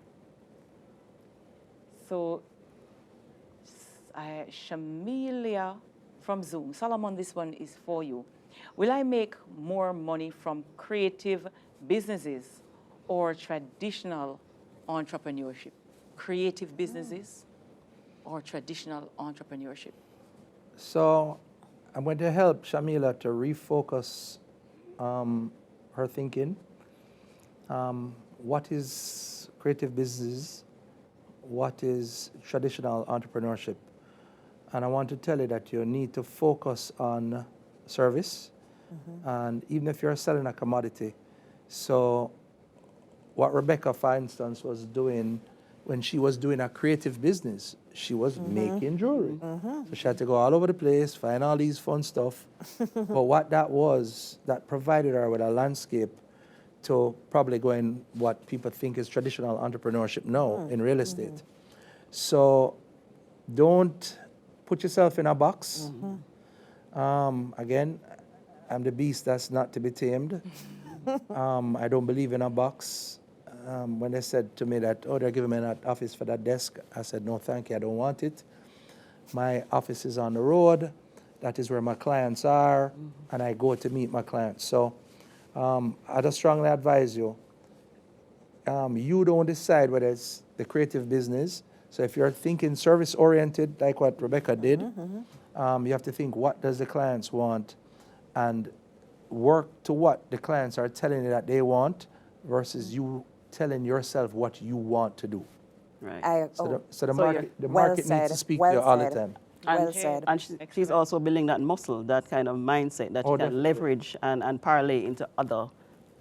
Speaker 1: So, Shamilia from Zoom. Solomon, this one is for you. Will I make more money from creative businesses or traditional entrepreneurship? Creative businesses or traditional entrepreneurship?
Speaker 2: So I'm going to help Shamila to refocus her thinking. What is creative business? What is traditional entrepreneurship? And I want to tell you that you need to focus on service, and even if you're selling a commodity. So what Rebecca, for instance, was doing when she was doing a creative business, she was making jewelry. So she had to go all over the place, find all these fun stuff. But what that was, that provided her with a landscape to probably go in what people think is traditional entrepreneurship now in real estate. So don't put yourself in a box. Again, I'm the beast that's not to be tamed. I don't believe in a box. When they said to me that, oh, they're giving me an office for that desk, I said, no, thank you, I don't want it. My office is on the road. That is where my clients are, and I go to meet my clients. So I just strongly advise you, you don't decide whether it's the creative business. So if you're thinking service-oriented, like what Rebecca did, you have to think, what does the clients want? And work to what the clients are telling you that they want versus you telling yourself what you want to do.
Speaker 3: Right.
Speaker 2: So the
Speaker 4: well
Speaker 2: market needs to
Speaker 4: said,
Speaker 2: speak
Speaker 4: well
Speaker 2: to you all the
Speaker 4: said.
Speaker 2: time.
Speaker 4: Well said.
Speaker 3: And she's also building that muscle, that kind of mindset that you can
Speaker 2: Definitely.
Speaker 3: leverage and parlay into other,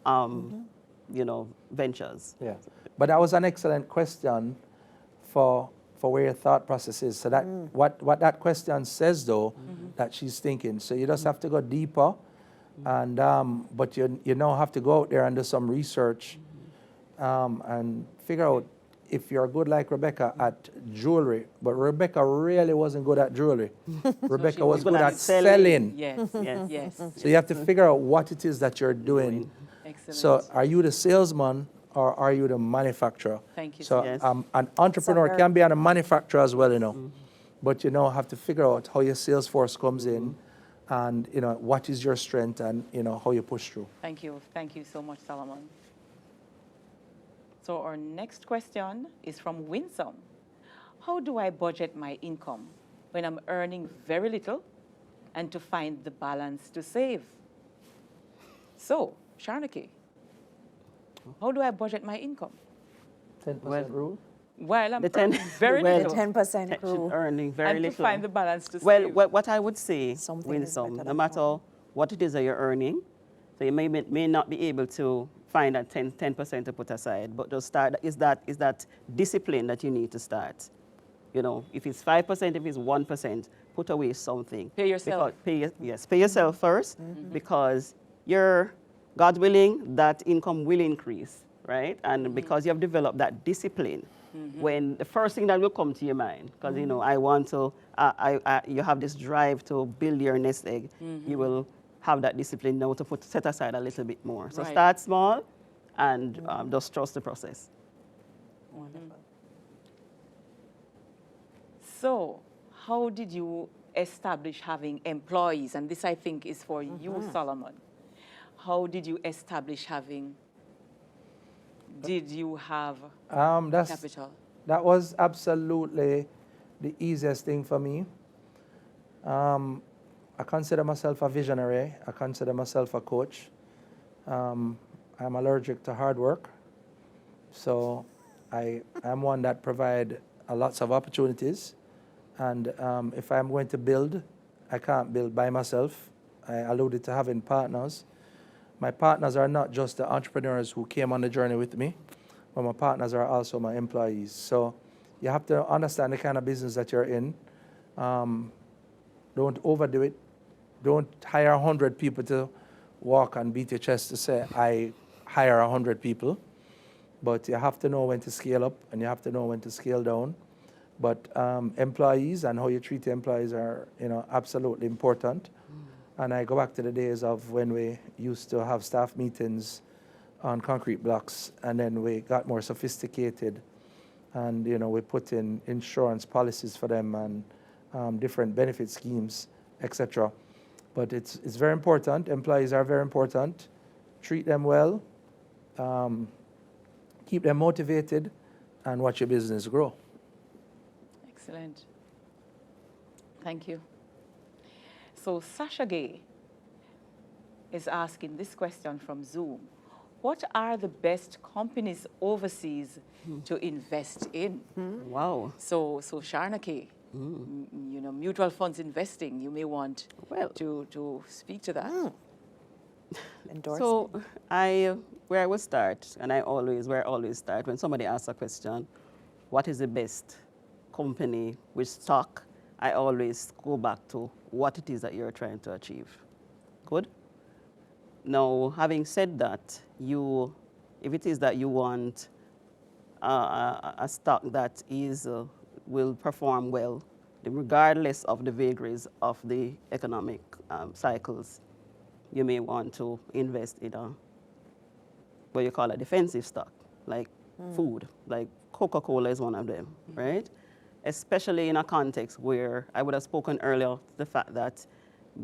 Speaker 3: you know, ventures.
Speaker 2: Yeah. But that was an excellent question for where your thought process is. So that what that question says though, that she's thinking. So you just have to go deeper, and but you now have to go out there and do some research, and figure out if you're good like Rebecca at jewelry. But Rebecca really wasn't good at jewelry. Rebecca was good at selling.
Speaker 1: Yes,
Speaker 3: Yes.
Speaker 1: yes.
Speaker 2: So you have to figure out what it is that you're doing.
Speaker 1: Excellent.
Speaker 2: So are you the salesman or are you the manufacturer?
Speaker 1: Thank you
Speaker 2: So
Speaker 1: so
Speaker 3: Yes.
Speaker 2: an entrepreneur
Speaker 4: very-
Speaker 2: can be a manufacturer as well, you know. But you know, have to figure out how your sales force comes in, and you know what is your strength, and you know how you push through.
Speaker 1: Thank you so much, Solomon. So our next question is from Winsome. How do I budget my income when I'm earning very little and to find the balance to save? So, Sharnaki, how do I budget my income
Speaker 2: 10%
Speaker 3: Well,
Speaker 2: rule.
Speaker 1: while I'm
Speaker 3: The 10
Speaker 1: earning very
Speaker 3: well,
Speaker 4: The
Speaker 1: little
Speaker 4: 10% crew.
Speaker 3: Earning very
Speaker 1: and to
Speaker 3: little.
Speaker 1: find the balance to
Speaker 3: Well,
Speaker 1: save?
Speaker 3: what I would say,
Speaker 4: Something is
Speaker 3: Winsome,
Speaker 4: better
Speaker 3: no
Speaker 4: than
Speaker 3: matter what it is that you're earning, so you may not be able to find that 10% to put aside, but just start, is that discipline that you need to start. You know, if it's 5%, if it's 1%, put away something.
Speaker 1: Pay yourself.
Speaker 3: Yes, pay yourself first, because God willing, that income will increase, right? And because you have developed that discipline, when the first thing that will come to your mind, because you know, I want to, you have this drive to build your nest egg, you will have that discipline now to set aside a little bit more. So
Speaker 1: Right.
Speaker 3: start small and just trust the process.
Speaker 1: Wonderful. So, how did you establish having employees? And this, I think, is for you, Solomon. How did you establish having? Did you have capital?
Speaker 2: That was absolutely the easiest thing for me. I consider myself a visionary. I consider myself a coach. I'm allergic to hard work. So I am one that provide lots of opportunities. And if I'm going to build, I can't build by myself. I alluded to having partners. My partners are not just the entrepreneurs who came on the journey with me, but my partners are also my employees. So you have to understand the kind of business that you're in. Don't overdo it. Don't hire 100 people to walk and beat your chest to say, I hire 100 people. But you have to know when to scale up and you have to know when to scale down. But employees and how you treat your employees are, you know, absolutely important. And I go back to the days of when we used to have staff meetings on concrete blocks, and then we got more sophisticated, and you know, we put in insurance policies for them and different benefit schemes, etc. But it's very important. Employees are very important. Treat them well, keep them motivated, and watch your business grow.
Speaker 1: Excellent. Thank you. So Sasha Gay is asking this question from Zoom. What are the best companies overseas to invest in?
Speaker 3: Wow.
Speaker 1: So Sharnaki, you know, mutual funds investing, you may want to speak to that.
Speaker 4: Endorsement.
Speaker 3: So where I would start, and where I always start when somebody asks a question, what is the best company with stock, I always go back to what it is that you're trying to achieve. Good? Now, having said that, if it is that you want a stock that will perform well, regardless of the vagaries of the economic cycles, you may want to invest in what you call a defensive stock, like food, like Coca-Cola is one of them, right? Especially in a context where I would have spoken earlier the fact that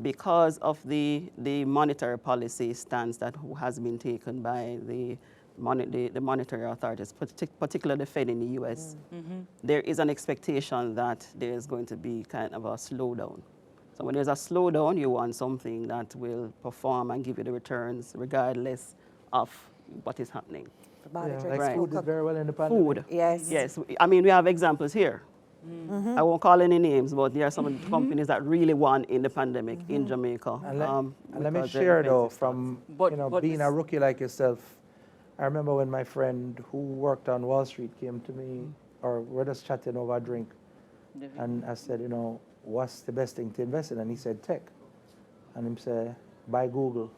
Speaker 3: because of the monetary policy stance that has been taken by the monetary authorities, particularly the Fed in the US, there is an expectation that there's going to be kind of a slowdown. So when there's a slowdown, you want something that will perform and give you the returns regardless of what is happening.
Speaker 2: Like food did very well in the pandemic.
Speaker 3: Food.
Speaker 4: Yes.
Speaker 3: Yes. I mean, we have examples here. I won't call any names, but there are some companies that really won in the pandemic in Jamaica.
Speaker 2: And let me share though, from
Speaker 1: But
Speaker 2: being a rookie like yourself, I remember when my friend who worked on Wall Street came to me, or we're just chatting over a drink, and I said, what's the best thing to invest in? And he said tech. And he said, buy Google.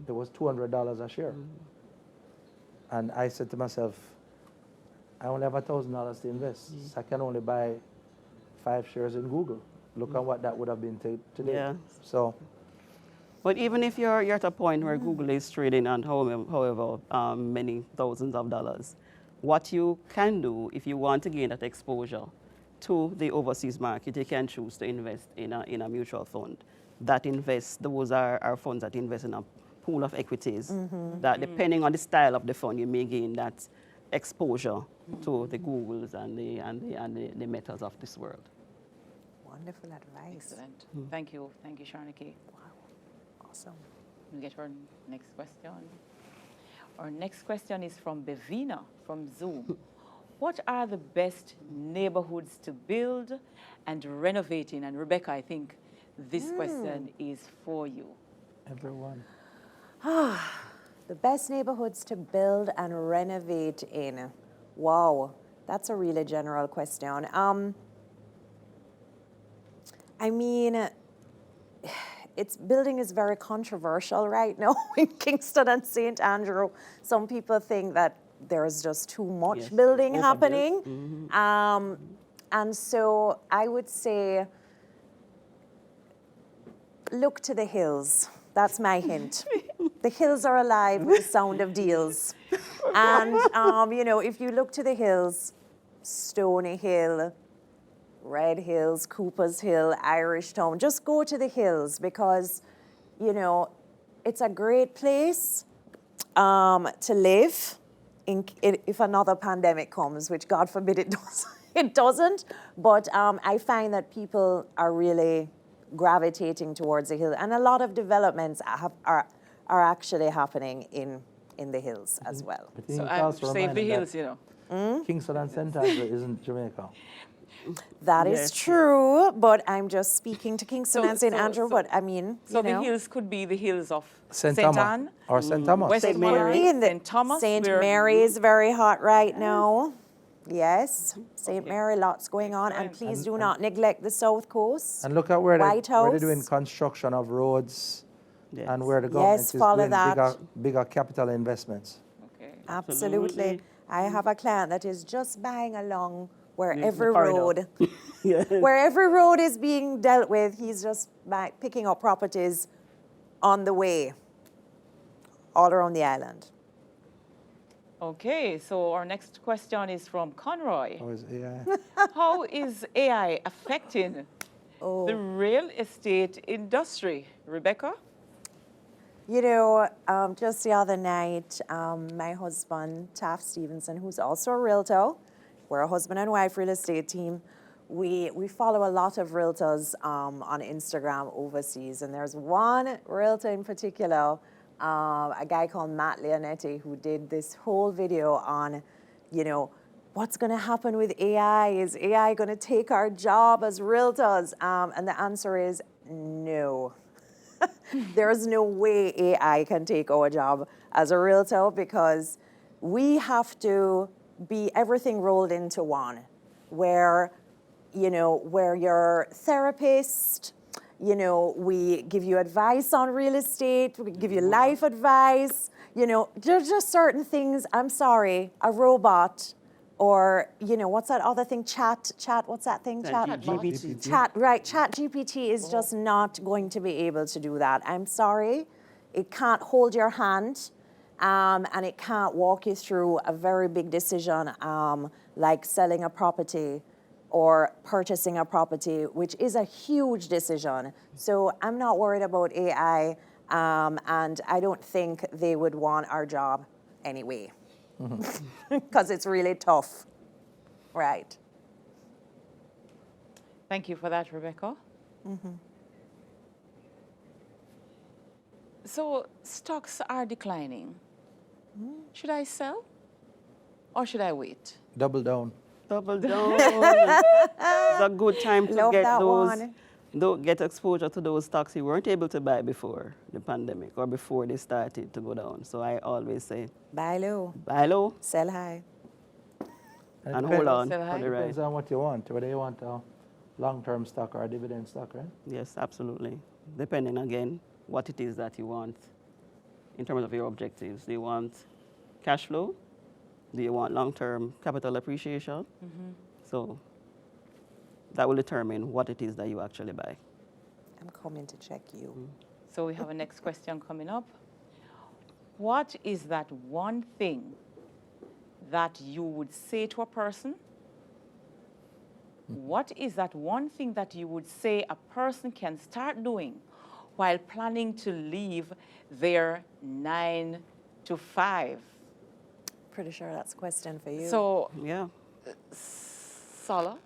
Speaker 2: It was $200 a share. And I said to myself, I only have $1,000 to invest. So I can only buy 5 shares in Google. Look at what that would have been today.
Speaker 3: Yeah.
Speaker 2: So,
Speaker 3: but even if you're at a point where Google is trading at however many thousands of dollars, what you can do if you want to gain that exposure to the overseas market, you can choose to invest in a mutual fund that invests. Those are funds that invest in a pool of equities that, depending on the style of the fund, you may gain that exposure to the Googles and the Metas of this world.
Speaker 4: Wonderful advice.
Speaker 1: Excellent. Thank you, Sharniki.
Speaker 4: Wow. Awesome.
Speaker 1: We'll get our next question. Our next question is from Bevina from Zoom. What are the best neighborhoods to build and renovate in? And Rebecca, I think this question is for you.
Speaker 2: everyone.
Speaker 4: The best neighborhoods to build and renovate in. Wow, that's a really general question. I mean, building is very controversial right now in Kingston and St. Andrew. Some people think that there's just too much building happening. And so I would say, look to the hills. That's my hint. The hills are alive with the sound of deals. And, if you look to the hills, Stony Hill, Red Hills, Cooper's Hill, Irish Town, just go to the hills because, it's a great place to live if another pandemic comes, which God forbid it does. It doesn't. But I find that people are really gravitating towards the hill. And a lot of developments are actually happening in the hills as well.
Speaker 1: So I save the hills,
Speaker 2: Kingston and St. Andrew isn't Jamaica.
Speaker 4: That is true, but I'm just speaking to Kingston and St. Andrew, but I mean,
Speaker 1: So the hills could be the hills of
Speaker 2: St.
Speaker 1: Anne,
Speaker 2: Thomas or St. Thomas.
Speaker 1: West
Speaker 3: St.
Speaker 1: Mary,
Speaker 3: Mary.
Speaker 1: St. Thomas.
Speaker 4: St. Mary is very hot right now. Yes, St. Mary, lots going on. And please do not neglect the South Coast.
Speaker 2: And look at where
Speaker 4: White
Speaker 2: they're
Speaker 4: House.
Speaker 2: doing construction of roads
Speaker 3: Yes.
Speaker 2: and where the government
Speaker 4: Yes,
Speaker 2: is
Speaker 4: follow
Speaker 2: doing
Speaker 4: that.
Speaker 2: bigger capital investments.
Speaker 1: Okay.
Speaker 4: Absolutely. I have a client that is just buying along where
Speaker 3: The
Speaker 4: every
Speaker 3: corridor.
Speaker 4: road, where every road is being dealt with, he's just picking up properties on the way, all around the island.
Speaker 1: Okay, so our next question is from Conroy.
Speaker 2: Or is AI?
Speaker 1: How is AI affecting the real estate industry? Rebecca?
Speaker 4: Just the other night, my husband, Taft Stevenson, who's also a realtor, we're a husband and wife real estate team. We follow a lot of realtors on Instagram overseas, and there's one realtor in particular, a guy called Matt Leonetti, who did this whole video on, what's going to happen with AI? Is AI going to take our job as realtors? And the answer is no. There's no way AI can take our job as a realtor because we have to be everything rolled into one. where, where your therapist, we give you advice on real estate, we give you life advice, there's just certain things, I'm sorry, a robot or, what's that other thing, chat, what's that thing,
Speaker 3: GPT.
Speaker 4: Chat GPT is just not going to be able to do that. I'm sorry, it can't hold your hand, and it can't walk you through a very big decision, like selling a property or purchasing a property, which is a huge decision. So I'm not worried about AI, and I don't think they would want our job anyway, because it's really tough, right?
Speaker 1: Thank you for that, Rebecca. So stocks are declining. Should I sell or should I wait?
Speaker 2: Double down.
Speaker 3: Double down. It's a good time to
Speaker 4: Love
Speaker 3: get
Speaker 4: that
Speaker 3: those,
Speaker 4: one.
Speaker 3: get exposure to those stocks you weren't able to buy before the pandemic or before they started to go down. So I always say,
Speaker 4: Buy low,
Speaker 3: buy low
Speaker 4: sell high.
Speaker 3: and hold on
Speaker 1: Sell
Speaker 3: for
Speaker 1: high.
Speaker 3: the ride.
Speaker 2: Depends on what you want, whether you want a long-term stock or a dividend stock, right?
Speaker 3: Yes, absolutely. Depending again what it is that you want in terms of your objectives. Do you want cash flow? Do you want long-term capital appreciation? So that will determine what it is that you actually buy.
Speaker 4: I'm coming to check you.
Speaker 1: So we have a next question coming up. What is that one thing that you would say to a person? What is that one thing that you would say a person can start doing while planning to leave their 9 to 5?
Speaker 4: Pretty sure that's a question for you.
Speaker 1: So,
Speaker 3: Yeah.
Speaker 1: Sala,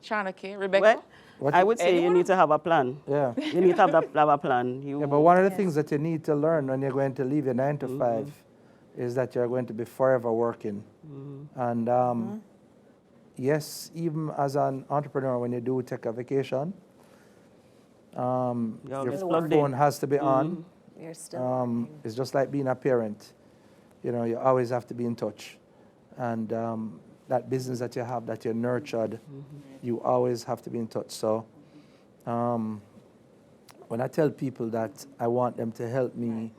Speaker 1: Charnake, Rebecca?
Speaker 2: What
Speaker 3: I
Speaker 2: you-
Speaker 3: would say you
Speaker 1: Anyone?
Speaker 3: need to have a plan.
Speaker 2: Yeah.
Speaker 3: You need to have a plan.
Speaker 2: Yeah, but one of the things that you need to learn when you're going to leave your 9 to 5 is that you're going to be forever working. And yes, even as an entrepreneur, when you do take a vacation,
Speaker 3: always
Speaker 2: your
Speaker 3: plugged
Speaker 2: phone
Speaker 3: in.
Speaker 2: has to be on.
Speaker 4: You're still
Speaker 2: It's just like being a parent. You always have to be in touch. And that business that you have, that you nurtured, you always have to be in touch. So when I tell people that I want them to help me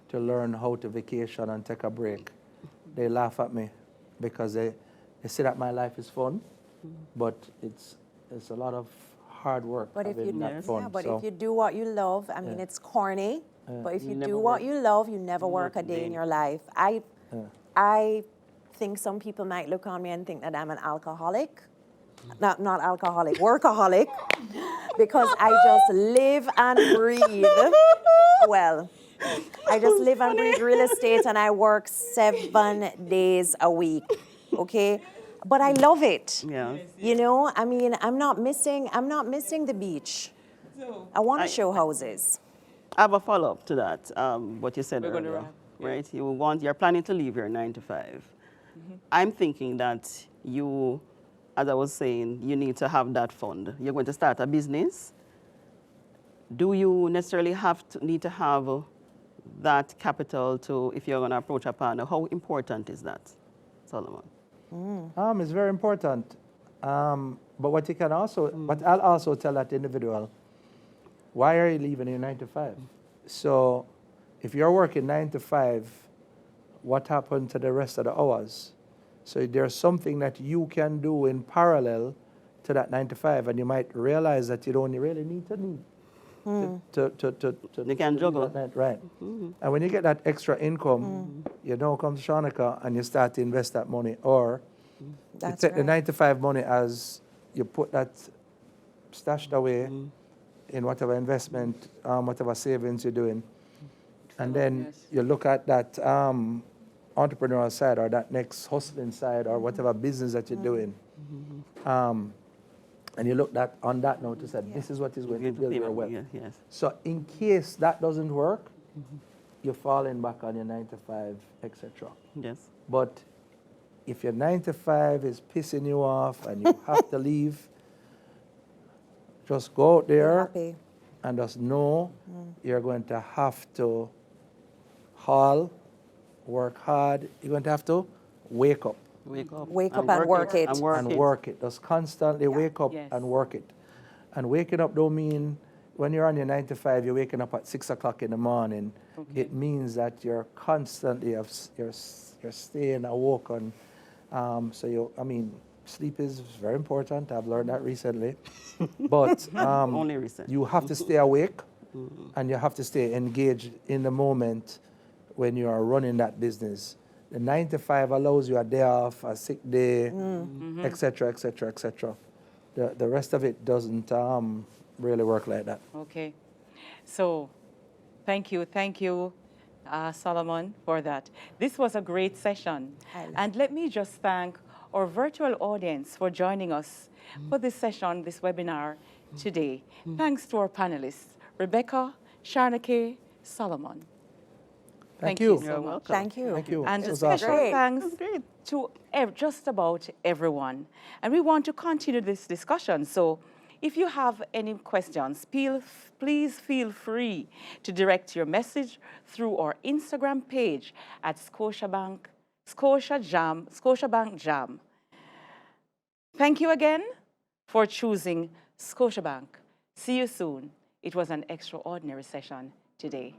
Speaker 2: to learn how to vacation and take a break, they laugh at me because they say that my life is fun, but it's a lot of hard work.
Speaker 4: But if you
Speaker 2: having that fun. So,
Speaker 4: if you do what you love, I mean, it's corny, but if
Speaker 3: You
Speaker 4: you
Speaker 3: never
Speaker 4: do what
Speaker 3: work-
Speaker 4: you love, you never work a day in your life. I think some people might look on me and think that I'm an alcoholic. Not alcoholic, workaholic, because I just live and breathe. Well, I just live and breathe real estate, and I work 7 days a week. Okay, but I love it.
Speaker 3: Yeah.
Speaker 4: I mean, I'm not missing the beach. I want to show houses.
Speaker 3: I have a follow-up to that, what you said
Speaker 1: We're going to
Speaker 3: earlier,
Speaker 1: wrap, yeah.
Speaker 3: right? You're planning to leave your 9 to 5. I'm thinking that you, as I was saying, you need to have that fund. You're going to start a business. Do you necessarily need to have that capital to, if you're going to approach a partner? How important is that, Solomon?
Speaker 2: it's very important. But what you can also, but I'll also tell that individual, why are you leaving your 9 to 5? So if you're working 9 to 5, what happened to the rest of the hours? So there's something that you can do in parallel to that 9 to 5, and you might realize that you don't really need to
Speaker 3: You can juggle.
Speaker 2: that night, right? And when you get that extra income, you don't come to Shanika and you start to invest that money, or you
Speaker 4: That's
Speaker 2: take the
Speaker 4: right.
Speaker 2: 9 to 5 money as you put that stashed away in whatever investment, whatever savings you're doing. And then
Speaker 1: Yes.
Speaker 2: you look at that entrepreneurial side or that next hustling side or whatever business that you're doing. And you look on that note to say, this is what is going to build your wealth.
Speaker 3: Yes.
Speaker 2: So in case that doesn't work, you're falling back on your 9 to 5, etc.
Speaker 3: Yes.
Speaker 2: But if your 9 to 5 is pissing you off and you have to leave, just go out
Speaker 4: Be
Speaker 2: there
Speaker 4: happy.
Speaker 2: and just know you're going to have to haul, work hard. You're going to have to wake up.
Speaker 3: Wake up.
Speaker 4: Wake up and work it.
Speaker 3: And work
Speaker 2: and
Speaker 3: it.
Speaker 2: work it. Just constantly wake up
Speaker 1: Yes.
Speaker 2: and work it. And waking up don't mean when you're on your 9 to 5, you're waking up at 6 o'clock in the morning.
Speaker 1: Okay.
Speaker 2: It means that you're constantly you're staying awoke. And sleep is very important. I've learned that recently. But
Speaker 3: Only recent.
Speaker 2: you have to stay awake and you have to stay engaged in the moment when you are running that business. The 9 to 5 allows you a day off, a sick day, etc., etc., etc. The rest of it doesn't really work like that.
Speaker 1: Okay. So thank you, Solomon, for that. This was a great session. And let me just thank our virtual audience for joining us for this session, this webinar today. Thanks to our panelists, Rebecca, Sharnake, Solomon.
Speaker 2: Thank you.
Speaker 1: so
Speaker 3: You're
Speaker 1: much.
Speaker 3: welcome.
Speaker 4: Thank you.
Speaker 2: Thank you.
Speaker 1: And
Speaker 2: It was
Speaker 1: special
Speaker 2: awesome.
Speaker 1: thanks
Speaker 3: Great.
Speaker 1: to just about everyone. And we want to continue this discussion. So if you have any questions, please feel free to direct your message through our Instagram page at Scotiabank Jam. Thank you again for choosing Scotiabank. See you soon. It was an extraordinary session today.